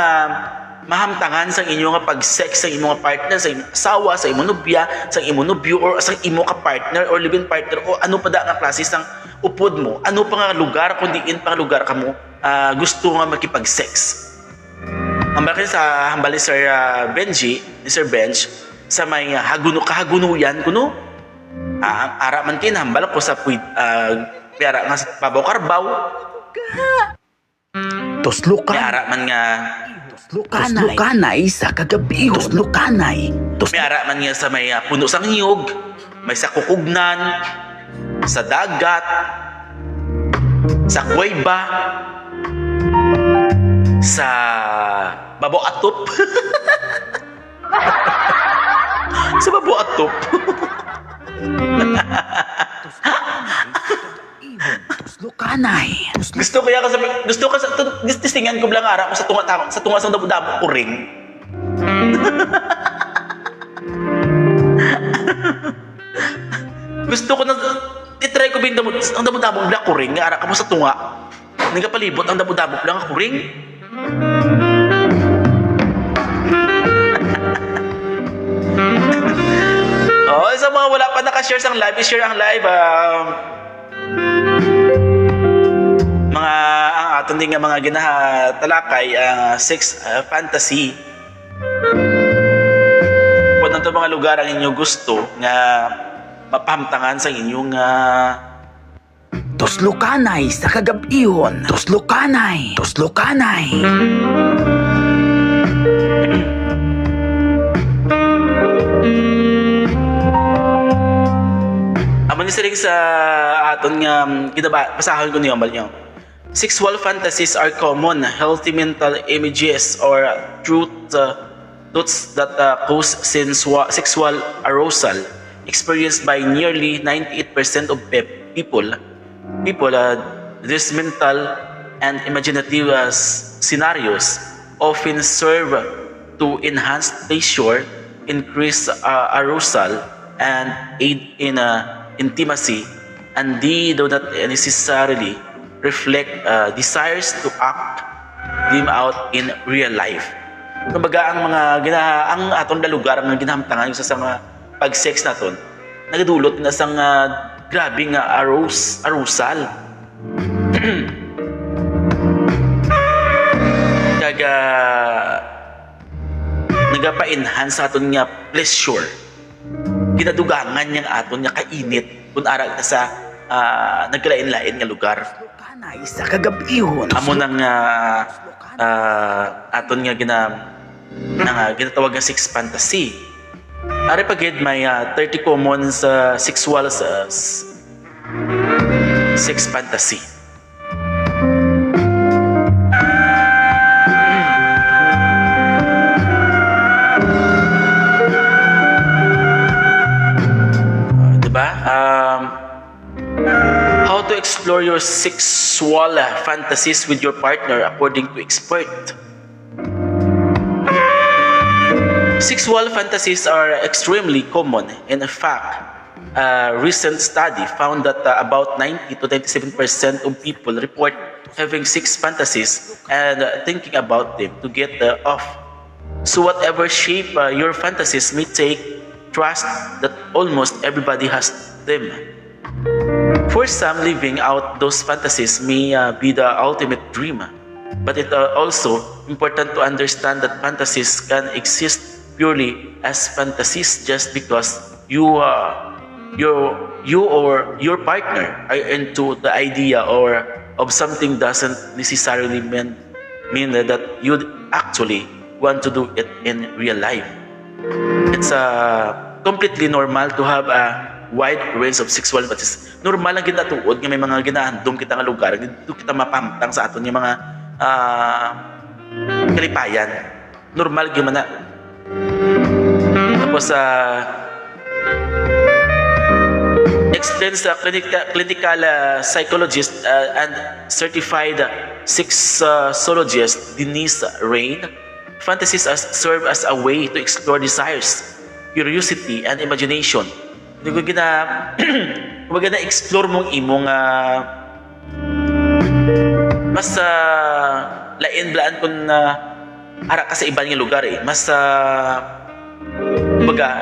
mahamtangan sa inyong pag-sex sa inyong partner, sa inyong asawa, sa inyong nobya, sa inyong nobyo, or sa inyong ka-partner, or live-in partner, o ano pa da nga klase ng upod mo? Ano pa nga lugar, kundi in pang lugar ka mo gusto nga makipag-sex? Ang bakit sa hambali Sir Benji, ni Sir Bench, sa may kahagunuyan kuno, ara man kinahambal ko sa pera nga sa pabaw-karbaw. Tuslukan. May ara man nga Tuslukanay sa kagabihon. Tuslukanay. may ara man nga sa may puno sang niyog, may sa kukugnan, sa dagat, sa kuweba, sa babaw atop. Sa babaw atop. Tuslukanay. Gusto ko sa tistingan ko lang ara ko sa tunga sa dabo ko ring. Gusto ko na i-try ko bing ang dabo-dabo black ko ring ara ka mo sa tunga. Nagapalibot ang dabo-dabo lang ako ring. Sa mga wala pa naka-share sang live, i-share ang live. Mga ang aton din nga mga ginatalakay sex fantasy. Kung ano mga lugar ang inyo gusto nga mapahamtangan sa inyong Tuslukanay sa kagabihon. Tuslukanay. Tuslukanay. Amon ni siring sa aton nga basahon ko niyo niyo. Sexual fantasies are common, healthy mental images or thoughts that cause sexual arousal experienced by nearly 98% of people. These mental and imaginative scenarios often serve to enhance pleasure, increase arousal, and aid in intimacy, and they do not necessarily reflect desires to act them out in real life. Kumbaga ang aton lugar ang ginahamtangan yung sa mga pag-sex naton, nagadulot na sang grabing arousal. Kaga nagapa-enhance sa aton nga pleasure. Ginadugangan niyang aton nga kainit kung ara sa naglain-lain nga lugar. Tuslukanay sa kagabihon. Amo nang aton nga ginatawag nga sex fantasy. Ari pagid may 30 common sa sexual sex fantasy. How to explore your sexual fantasies with your partner according to expert. Sexual fantasies are extremely common. In fact, A recent study found that about 90 to 97% of people report having sex fantasies and thinking about them to get off. So whatever shape your fantasies may take, trust that almost everybody has them. For some, living out those fantasies may be the ultimate dream, but it's also important to understand that fantasies can exist purely as fantasies just because you or your partner are into the idea or of something doesn't necessarily mean that you actually want to do it in real life. It's completely normal to have a wide range of sexual fantasies. Normal lang ginatuod nga may mga ginahandom kita nga lugar dito kita mapamtang sa aton nga mga kalipayan. Normal gyud man na. Tapos explains the clinical psychologist and certified sexologist Denise Rain, fantasies serve as a way to explore desires, curiosity, and imagination. Hindi ko explore mong imong mas lain-blaan kung ara ka sa ibang lugar mas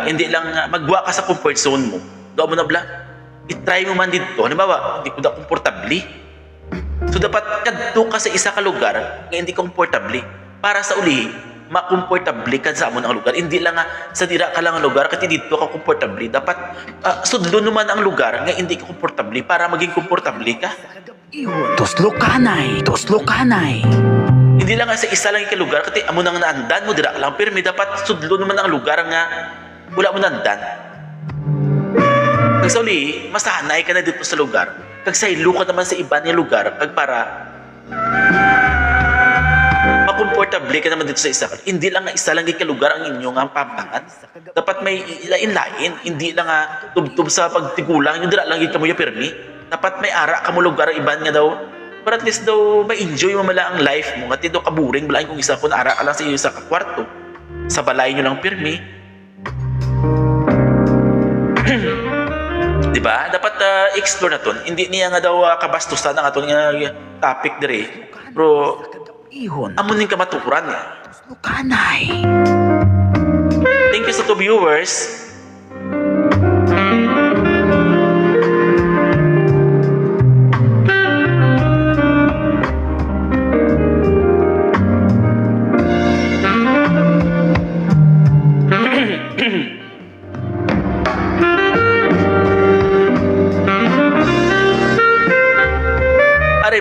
hindi lang magwa ka sa comfort zone mo. Daw mo na bla i-try mo man dito, halimbawa, hindi ko na komportable. So, dapat kadto ka sa isa ka lugar nga hindi komportable. Para sa uli, makomportable ka sa amon ang lugar. Hindi lang sa dira ka lang ang lugar, kasi dito ka komportable. Dapat, sudlo naman ang lugar nga hindi ka komportable para maging komportable ka. Tuslo kanay. Hindi lang sa isa lang ka lugar, kasi amon ang naandan mo, dira ka lang. Pero may dapat sudlo naman ang lugar nga wala mo naandan. Kag sa uli, masanay ka na dito sa lugar. Kag saylo ka naman sa iba niya lugar. Kag para makomportable ka naman dito sa isa. Hindi lang nga isa lang ka lugar ang inyong pampangan. Dapat may lain-lain. Hindi lang tubtub sa pagtigulang. Yung dira lang ka mo yung pirmi. Dapat may ara ka mo lugar ang iban nga daw. Para at least daw ma-enjoy mo mala ang life mo. At daw kaburing balain kung isa kung ara ka lang sa iyo sa kwarto. Sa balay nyo lang pirmi. Diba? Dapat explore na to. Hindi niya nga daw kabastusan ang aton nga topic dire. Pero amon ning kamaturan. Tuslo kanay. Thank you sa to viewers.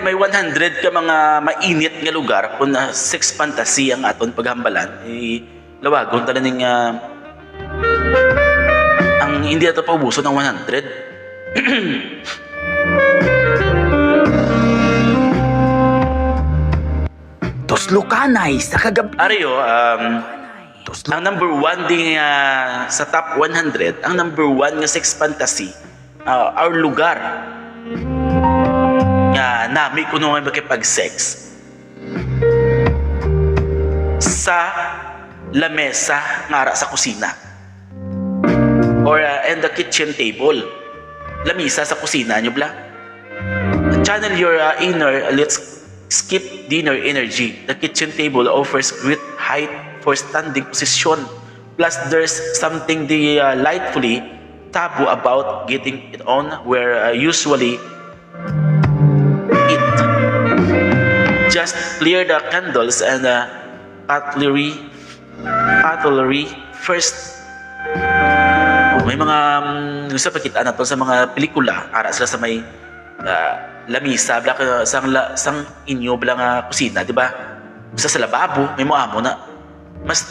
May 100 ka mga mainit nga lugar kung sex fantasy ang aton paghambalan lawagon tala ning ang hindi ato paubuso ng 100. Tuslo kanay sa kagabi. Ariyo ang number 1 ding sa top 100, ang number 1 nga sex fantasy our lugar nga nami kuno nga makipag-sex sa lamesa nga ara sa kusina or and the kitchen table. Lamesa sa kusina nyo bla. Channel your inner, let's skip dinner energy. The kitchen table offers great height for standing position. Plus there's something delightfully taboo about getting it on where usually just clear the candles and cutlery first. May mga gusto pakita na to sa mga pelikula ara sila sa may lamisa bla sang inyo bla nga kusina, di ba? Sa lababo may moamo na mas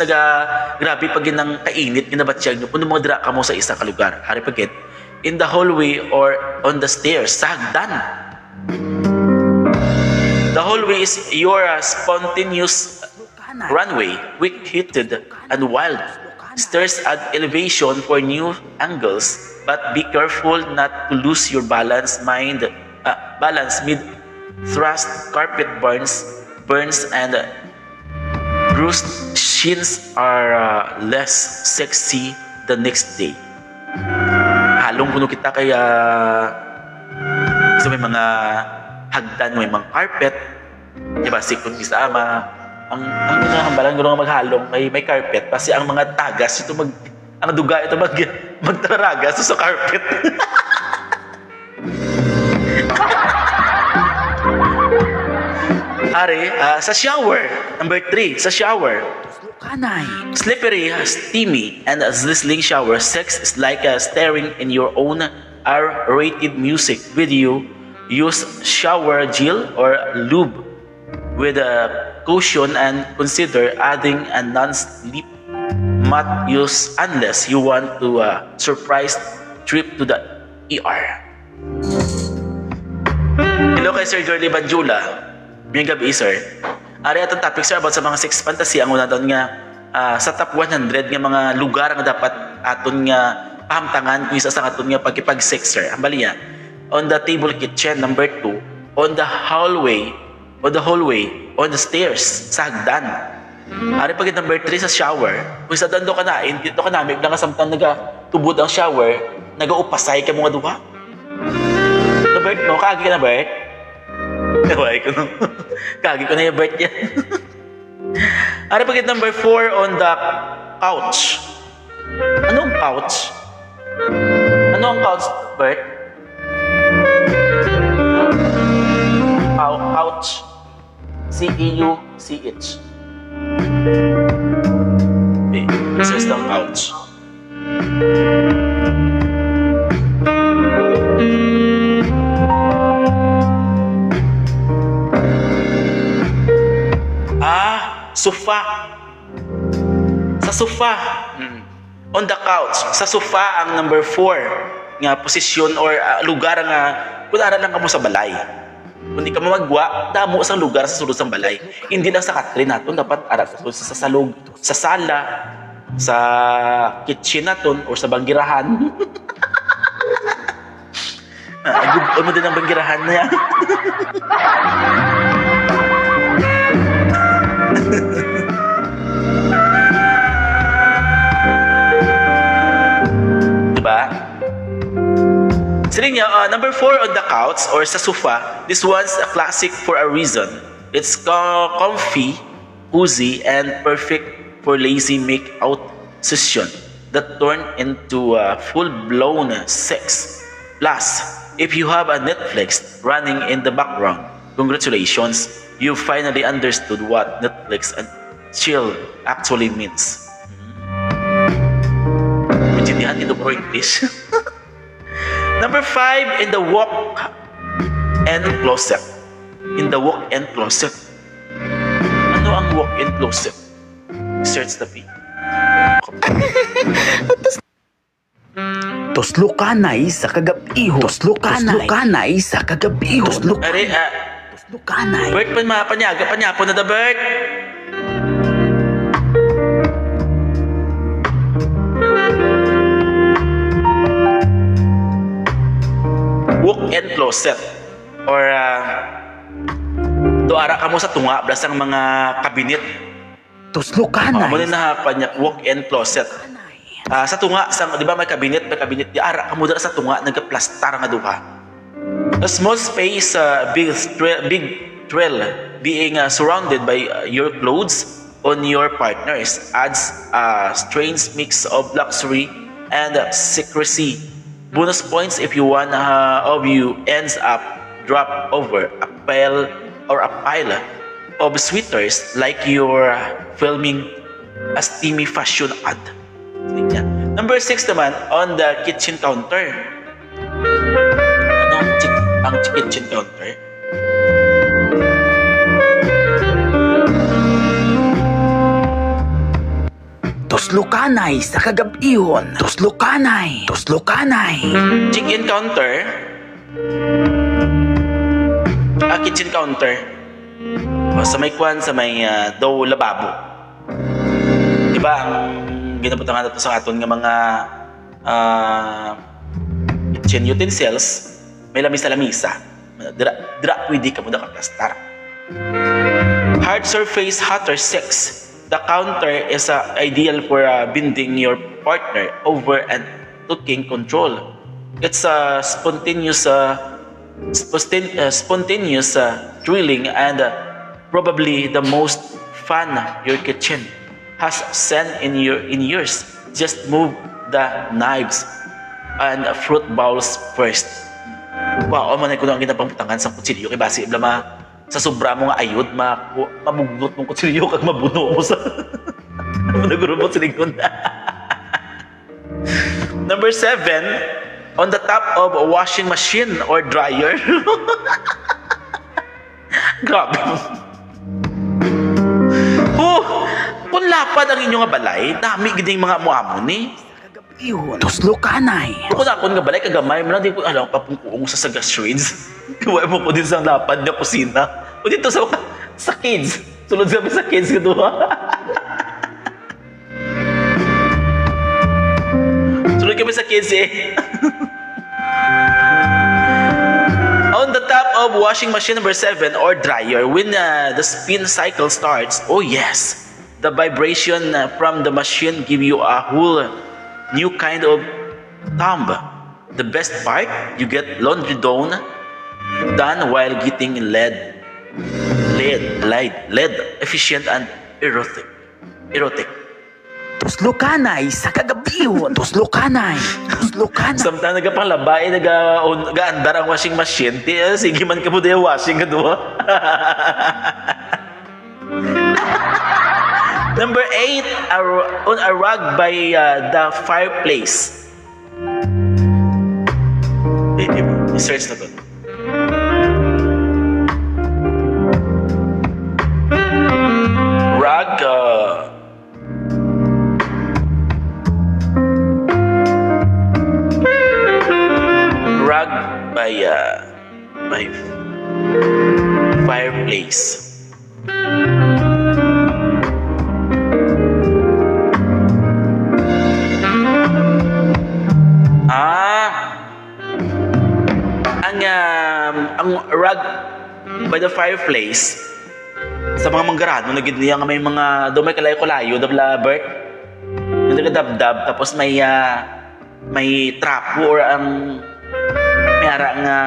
grabe pag ginang kainit ginabatsyag nyo kuno mga dira ka mo sa isa ka lugar. Hari pagit in the hallway or on the stairs sa hagdan. The hallway is your spontaneous runway, quick-heated and wild. Stairs add elevation for new angles, but be careful not to lose your balance mid-thrust. Carpet burns and bruised shins are less sexy the next day. maghalong kuno kita kaya so may mga hagdan, may mga carpet. Diba, sikon bisa ang hambalan ko nga maghalong, may carpet. Kasi ang mga tagas, ang duga ito magtaragas sa carpet. Ari, sa shower. Number 3, sa shower. Kanay. Slippery, steamy, and a sizzling shower. Sex is like staring in your own R-rated music video. Use shower gel or lube with a caution and consider adding a non-slip mat use unless you want to surprise trip to the ER. Hello kay Sir Girlie Banjula. Biyang gabi, sir. Ari atong topic, sir, about sa mga sex fantasy. Ang una doon nga, sa top 100 nga mga lugar nga dapat aton nga pahamtangan kung isa sa aton nga pagkipag-sex, sir. Ang baliya, on the table kitchen, number 2, on the hallway, on the stairs, sa hagdan. Ari pagit number 3 sa shower, kung sa dando ka na, dito ka namin, lang kasamtang nagatubod ang shower, nagaupasay ka mga duha. No, Bert, no? Kaagi ka na, Bert? Kawai ko no. Kagi ko na yung birth yan. Ano pagkit number 4 on the couch? Anong couch? Ano ang couch, Bert? Couch. C-E-U-C-H. Okay, this is the couch. Sofa. Sa sofa. On the couch. Sa sofa ang number 4 nga posisyon or lugar nga kunara lang kamo sa balay. Kung di ka mamagwa, damo sa lugar sa sulod ng balay. Hindi lang sa katrin naton dapat ara sa salog, sa sala, sa kitchen naton or sa banggirahan. Agud mo din ang banggirahan na yan. Diba? Sige niya, number 4 on the couch or sa sofa, this one's a classic for a reason. It's comfy, cozy, and perfect for lazy make-out session that turn into full-blown sex. Plus, if you have a Netflix running in the background, congratulations, you finally understood what Netflix and chill actually means. Maintindihan dito bro English. Number 5, in the walk-in closet. In the walk-in closet. Ano ang walk-in closet? Search the P. Tuslo kanay sa kagabiho. Tuslo kanay sa kagabiho. Tuslo kanay. Bert, panyapo na da, Bert. Walk-in closet. Or, doara ka mo sa tunga, blas ang mga kabinet. Tuslo kanay. Muna na panyak walk-in closet. Sa tunga, di ba may kabinet, di ara ka mo sa tunga, nagaplastar nga duha. A small space, big thrill, being surrounded by your clothes on your partners adds a strange mix of luxury and secrecy. Bonus points if you one of you ends up drop over a pile of sweaters like you're filming a steamy fashion ad. Number 6 naman, on the kitchen counter. Ang kitchen counter? Tuslo kanay sa kagabihon. Tuslo kanay. Chicken counter. Kitchen counter. Sa may kwan, sa may daw lababo. Diba ang ginabutangan nato sa aton nga mga kitchen utensils, may lamisa. Dra pwede ka mo na kaplastar. Hard surface hotter sex. The counter is ideal for binding your partner over and taking control. It's a spontaneous thrilling and probably the most fun your kitchen has seen in years. Just move the knives and fruit bowls first. Wow, man ko lang ginapangputangan sa kutsilyo kay basi blama sa sobra mo nga ayod mabugnot mong kutsilyo kag mabuno mo sa nagurubot sa likod. Number 7, on the top of a washing machine or dryer. Grabe. Kung lapad ang inyong nga balay, dami gid mga muamon ni. Ihon. Tuslo kanay. Kung ako nga balay kagamay mo na di ko alam papungkuong sa sagas shreds. Kuha mo ko din sa lapad na kusina. O dito sa kids. Sulod kami sa kids ko Sulod kami sa kids eh. On the top of washing machine number 7 or dryer, when the spin cycle starts, oh yes, the vibration from the machine give you a whole new kind of thumb. The best part, you get laundry done while getting lead efficient and erotic. Tuslo kanay sa kagabihon. Tuslo kanay. Tuslo kanay. Samtang nagapalabay, nagaandar ang washing machine, sige man ka mo dahil washing ka doon. Number 8, on a rug by the fireplace. I-search na to. Rug, rug by fireplace. Ang rug by the fireplace sa mga manggarano nagid niya nga may mga do may kalayo-kalayo dabla Bert yung nagadabdab tapos may trapo or ang may ara nga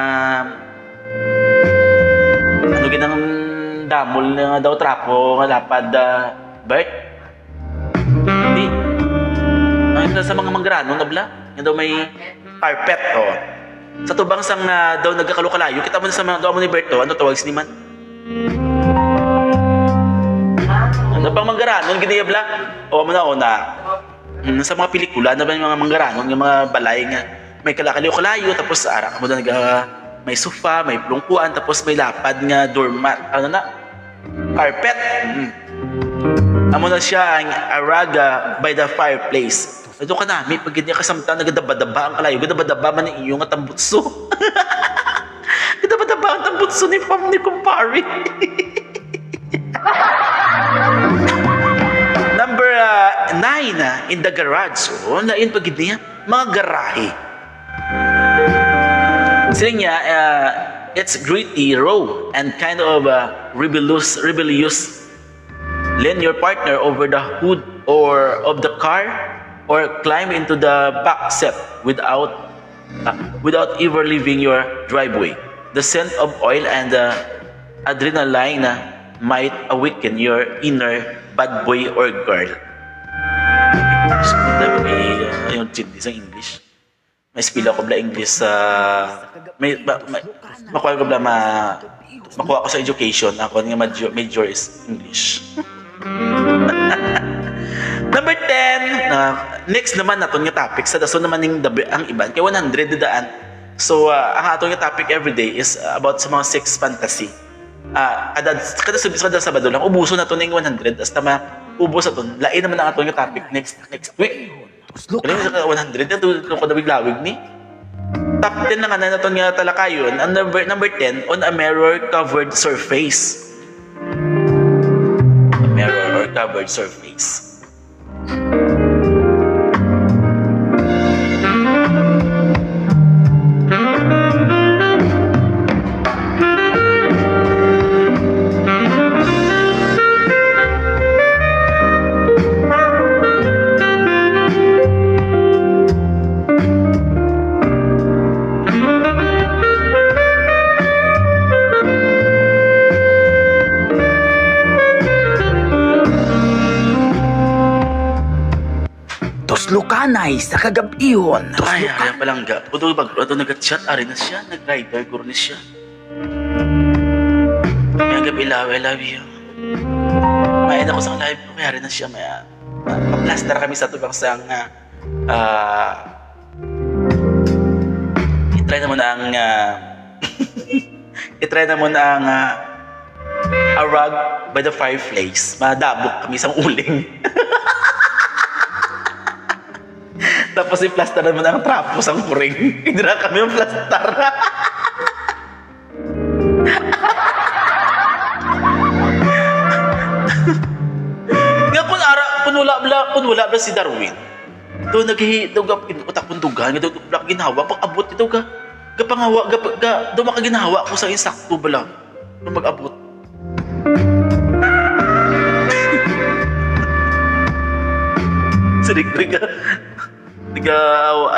ano ginang damol nga daw trapo nga lapad Bert hindi ay sa mga manggarano dabla nga daw may carpet sa tubang sang daw nagkakalukalayo, kita mo na sa mga daw mo ni Berto, ano tawag siniman? Ano pang manggaranon, ginayabla? O mo na, sa mga pelikula, na ba yung mga manggaranon, yung mga balay nga, may kalakalayo-kalayo, tapos ara mo na may sofa, may plungkuan, tapos may lapad nga doormat, carpet. Amo na siya ang araga by the fireplace. Ito ka na, may pagid niya kasamta, nagadaba-daba ang kalayo, gadaba-daba man yung nga tambutso. Gadaba-daba ang tambutso ni Pam ni Kumpari. Number 9, in the garage. So, lain pagid niya, mga garahe. Sila niya, it's gritty, raw, and kind of rebellious. Lean your partner over the hood or of the car, or climb into the back seat without ever leaving your driveway. The scent of oil and adrenaline might awaken your inner bad boy or girl. Yung chindi sa English. May spill ako bla English sa makuha ko bla makuha ko sa education. Ako nga major is English. Number 10, next naman naton nga topic sa dason naman ning ang iban kay 100 daan. So ang aton nga topic everyday is about sa mga sex fantasy. Kada Sabado lang ubuso naton ning 100 hasta maubos aton. Lain naman ang aton nga topic next week. Kani sa 100 na to ko dawig-lawig ni. Top 10 na nga naton nga talakayon. Ang number 10, on a mirror covered surface. A mirror or covered surface. Tuslukanay sa kagabihon. Ay, ayan palang ga. Puto nag-chat, ari na siya. Nag-rider, guro na siya. May gabi ilaw, I love you. Mayan ako sa live, mayari na siya. Pa-plaster kami sa tubang sang itry naman ang itry naman ang a rug by the fireplace. Madabok kami sa uling. Tapos i-plaster naman ang trapo sa kuring. Hindi na kami ang plaster. Nga punwala bla si Darwin. Do utak pundugan, do ginawa pag abot ito ga pangawa do makaginawa ko sa insakto bala. Mag-abot. Sirikoy ka.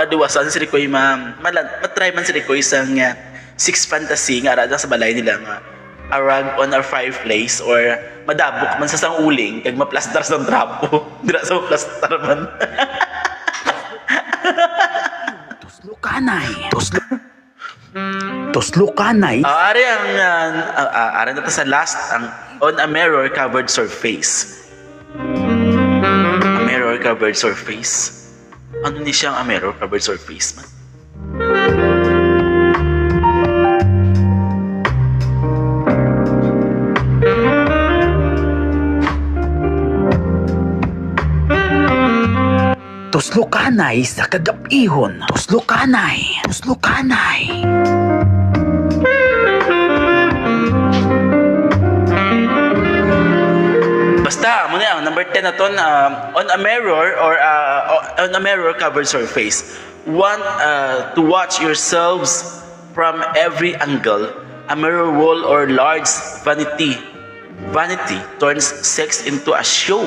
Adiwasan si Rikoy matry man si Rikoy isang six fantasy nga arada sa balay nila nga a rug on our fireplace or madabok man sa sang uling kag maplastar sa trapo. Dira sa maplastar man. Tuslukanay. Ari na ta sa last ang on a mirror covered surface. A mirror covered surface. Ano ni siyang a mirror covered surface man? Tuslukanay sa kagabihon. Tuslukanay. Basta, mo na ang number 10 na ton, on a mirror or on a mirror covered surface. Want to watch yourselves from every angle. A mirror wall or large vanity turns sex into a show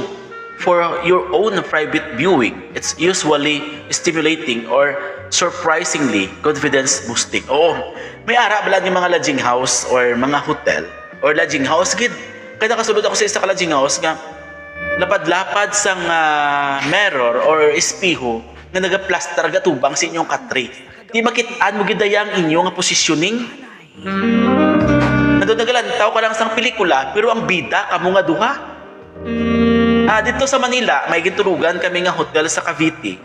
for your own private viewing. It's usually stimulating or surprisingly confidence boosting. Oo, may ara bala ni mga lodging house or mga hotel or lodging house gid. Kaya nakasulod ako sa isa ka lodging house nga lapad-lapad sang mirror or espiho nga nagaplaster gatubang sa inyong katri. Di makitaan mo gidayang inyo nga positioning. Nandun nagalantaw ka lang sang pelikula pero ang bida kamo nga duha. Dito sa Manila, may gintulugan kami nga hotel sa Cavite.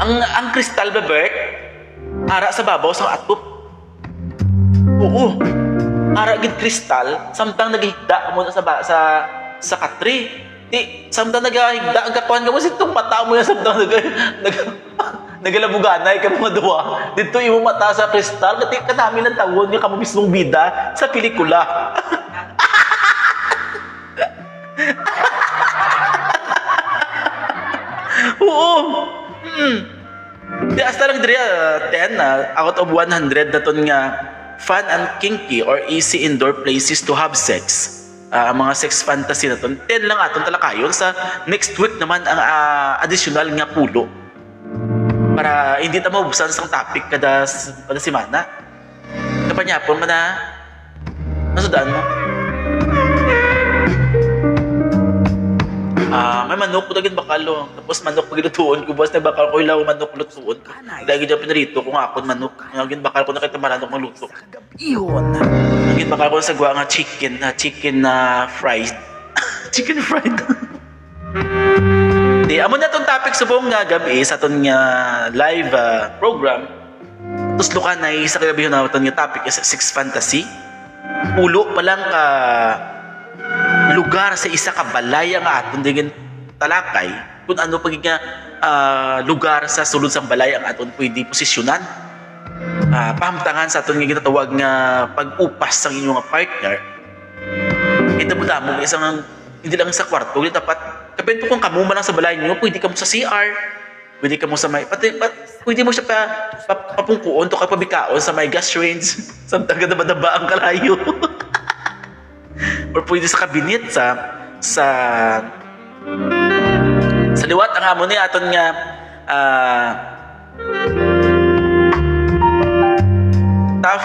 Ang kristal ba, Bert? Ara sa babaw sa atop. Oo. Ara gid kristal, samtang naghigda mo sa katri. Di samtang naghigda ang kakuan ka mo sitong mata mo yan samtang nagalabuganay ka mga duwa. Dito imo mata sa kristal, kati kadami ng tawon niya kamo mismong bida sa pelikula. Oo. Di hasta lang diri 10 out of 100 na ton nga fun and kinky or easy indoor places to have sex. Ang mga sex fantasy na ton 10 lang aton talakayon. Sa next week naman ang additional nga pulo. Para hindi ta maubusan sang topic kada semana. Kapanyapon man na nasudaan mo. May manok ko dagin bakalo. Tapos manok pagilutuon ko. Basta bakal ko ilaw manok lutuon. Dagin dyan pinarito kung akon manok. Nagin bakal ko nakita maranok maluto. Ihon. Nagin bakal ko sa nga chicken fried. Chicken fried. Di, amo na tong topic sa buong nga gabi sa itong live program. Tuslukanay sa kagabi na itong topic is sex fantasy. Ulo pa lang ka lugar sa isa ka balay nga aton digin talakay kung ano pagiging lugar sa sulod sang balay ang aton pwede posisyonan. Pahamtangan sa aton nga ginatawag nga pag-upas sang inyong partner. Ito mo damo isang hindi lang sa kwarto, hindi dapat kapento kung kamo man lang sa balay niyo, pwede ka mo sa CR, pwede ka mo sa may pwede mo siya papungkuon to kapabikaon sa may gas range samtang gadaba-daba ang kalayo. Or pwede sa kabinet sa liwat ang hamon ni aton nga top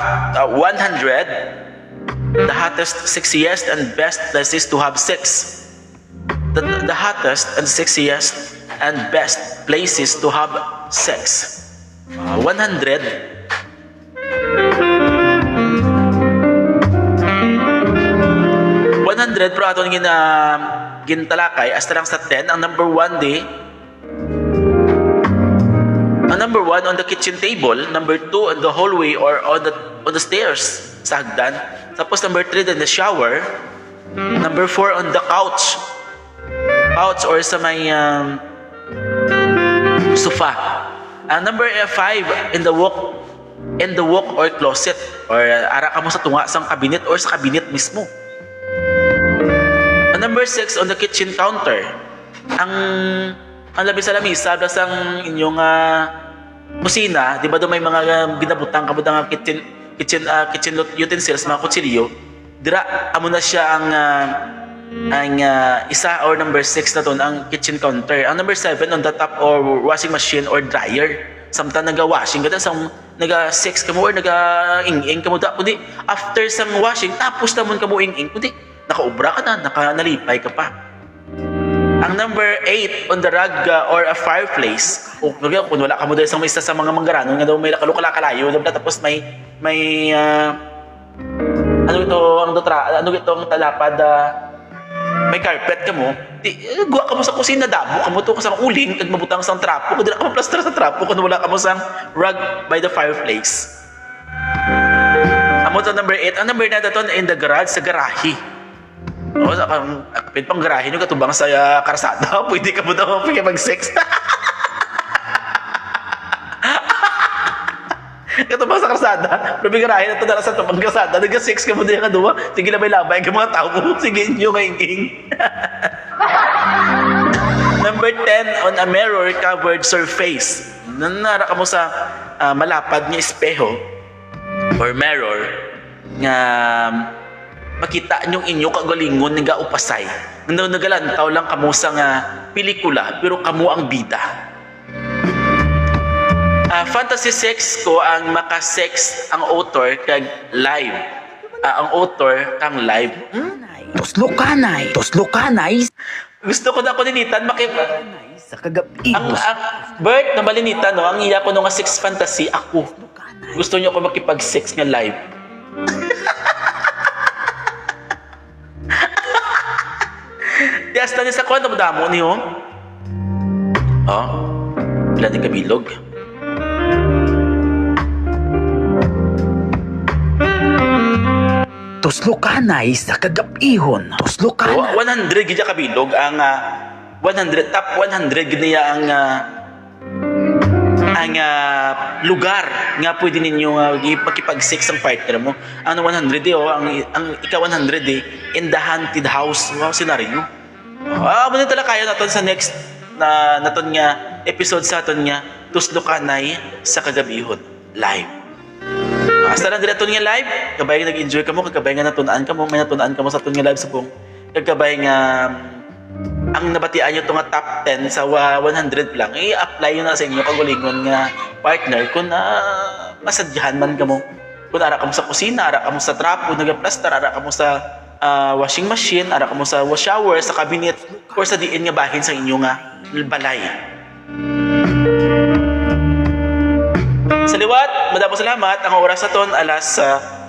100 the hottest, sexiest and best places to have sex. The hottest and sexiest and best places to have sex. 100. 100 pero aton gintalakay hasta lang sa 10. Ang number 1 di ang number 1 on the kitchen table, number 2 on the hallway or on the stairs sa hagdan. Tapos number 3 in the shower, number 4 on the couch or sa may sofa. Number 5 in the walk or closet or ara ka mo sa tunga sa cabinet or sa cabinet mismo. Number 6 on the kitchen counter. Ang labi sa lamisa sang inyong kusina, di ba doon may mga ginabutang kabutang kitchen utensils, mga kutsilyo. Dira amo na siya ang isa or number 6 na ton ang kitchen counter. Ang number 7 on the top or washing machine or dryer. Samtang naga-washing ka sang naga-6 ka mo or naga-ing-ing ka mo da kundi after sang washing tapos namon ka mo ing-ing kundi nakaubra ka na, nakanalipay ka pa. Ang number 8 on the rug or a fireplace. O kung wala ka mo dahil sa isa sa mga manggaranon nga daw may kalukala-kalayo tapos may ano itong talapad may carpet ka mo. Guwa ka mo sa kusina damo ka mo to kasang uling kag mabutang sang trapo kung di na ka maplastar sa trapo kung wala ka mo sang rug by the fireplace. Amo to number 8. Ang number 9 to in the garage, sa garahe. O, kapit pang garahe nyo katubang sa karsada, pwede ka mo daw mag-sex. Katubang sa karsada, pero may garahe na ito na sa tubang karsada, nag-sex ka mo din ka duwa, sige labay-labay ka mga tao, sige nyo ngayon. Number 10 on a mirror covered surface. Nanara ka mo sa malapad nga espeho or mirror nga makita nyong inyo kagalingon nga upasay. Nagalantaw lang kamo sa pelikula pero kamo ang bida. Fantasy sex ko ang maka-sex ang author kag live. Ang author kang live. Tuslo kanay. Gusto ko na ko ninitan Sa kagabi. ang Bert na malinitan no, ang iya ko no nga sex fantasy ako. Gusto niyo ko makipag-sex nga live. Tias na sa kwento mo damo niyo. Ilan din kabilog. Tuslo kanay sa kagabihon. Tuslo kanay. 100 gid kabilog ang 100 top 100 gid niya ang lugar nga pwede ninyo makipag-sex ang partner mo. Ang 100 ang ika 100 in the haunted house. Wow, scenario. Muna tala kayo naton sa next naton nga episode sa aton nga Tuslo Kanay sa Kagabihon live. Hasta lang dito nga live, kabay nga nag-enjoy ka mo, kagabay nga natunaan ka mo, may natunaan ka mo sa aton nga live sa pong kagabay nga ang nabatian nyo itong top 10 sa 100 lang, i-apply nyo na sa inyo kagulingon nga partner kung masadyahan man ka mo. Kung ara ka mo sa kusina, ara ka mo sa trapo, nagaplastar, ara ka mo sa washing machine, ara ka mo sa shower, sa cabinet, or sa diin nga bahin sa inyo nga balay. Sa liwat, madamo salamat. Ang oras sa ton alas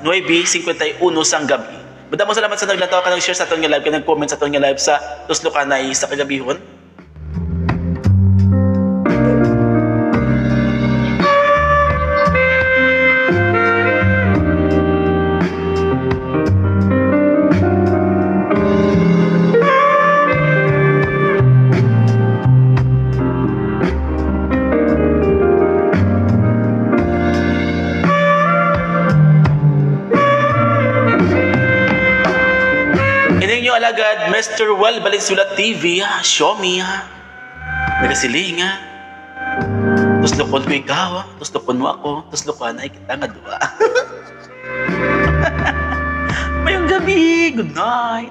9:51 sang gabi. Madamo salamat sa naglantaw ka nag-share sa aton nga live, ka nag-comment sa aton nga live sa Tuslo Kanay sa Kagabihon. Alagad, Mr. Well Valenzuela TV, show me, nagasiling, tuslukon ko ikaw, tuslukon mo ako, tuslukan ay kita nga dua. Mayong gabi, good night.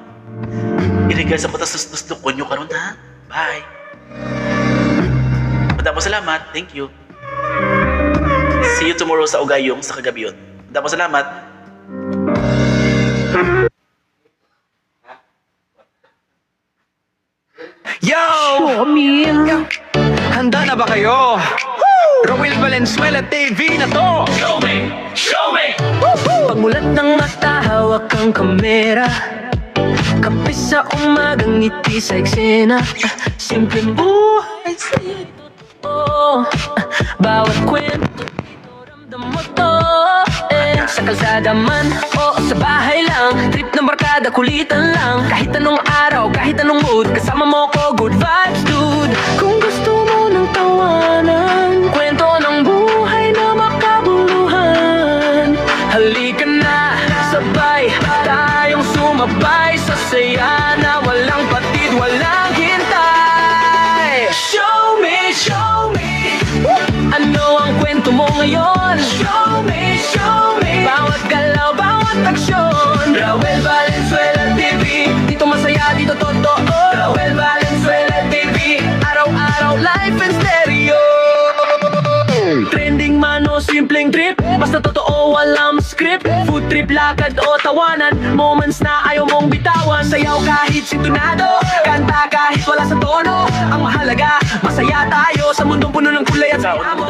Iligal sa patas, tuslukon nyo karon ha. Bye. Madamo salamat, thank you. See you tomorrow sa Ugayong sa Kagabiyon. Madamo salamat. Yo! Show me. Handa na ba kayo? Roel Valenzuela TV na to. Pagmulat ng mata, hawak ang kamera. Kape sa umagang ngiti sa eksena. Simpleng buhay sa'yo'y totoo. Bawat kwento dito ramdam mo to. Sa kalsada man o sa bahay lang, trip ng barkada, kulitan lang. Kahit anong araw, kahit anong mood, kasama mo ko, good vibes dude. Kung gusto mo ng tawanan, kwento ng buhay na makabuluhan, halika na, sabay tayong sumabay sa saya na walang patid, walang hintay. Show me, ano ang kwento mo ngayon? Show me, bawat galaw, bawat aksyon. Roel Valenzuela TV, dito masaya, dito totoo. Roel Valenzuela TV, araw-araw live and stereo. Trending man o simpleng trip, basta totoo, walang script. Food trip, lakad o tawanan, moments na ayaw mong bitawan. Sayaw kahit sintonado, kanta kahit wala sa tono. Ang mahalaga, masaya tayo sa mundong puno ng kulay at saya mo.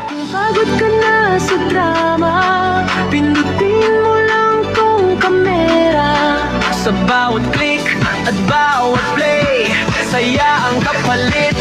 Kung pagod ka na sa drama, pindutin mo lang tong kamera. Sa bawat click at bawat play, saya ang kapalit.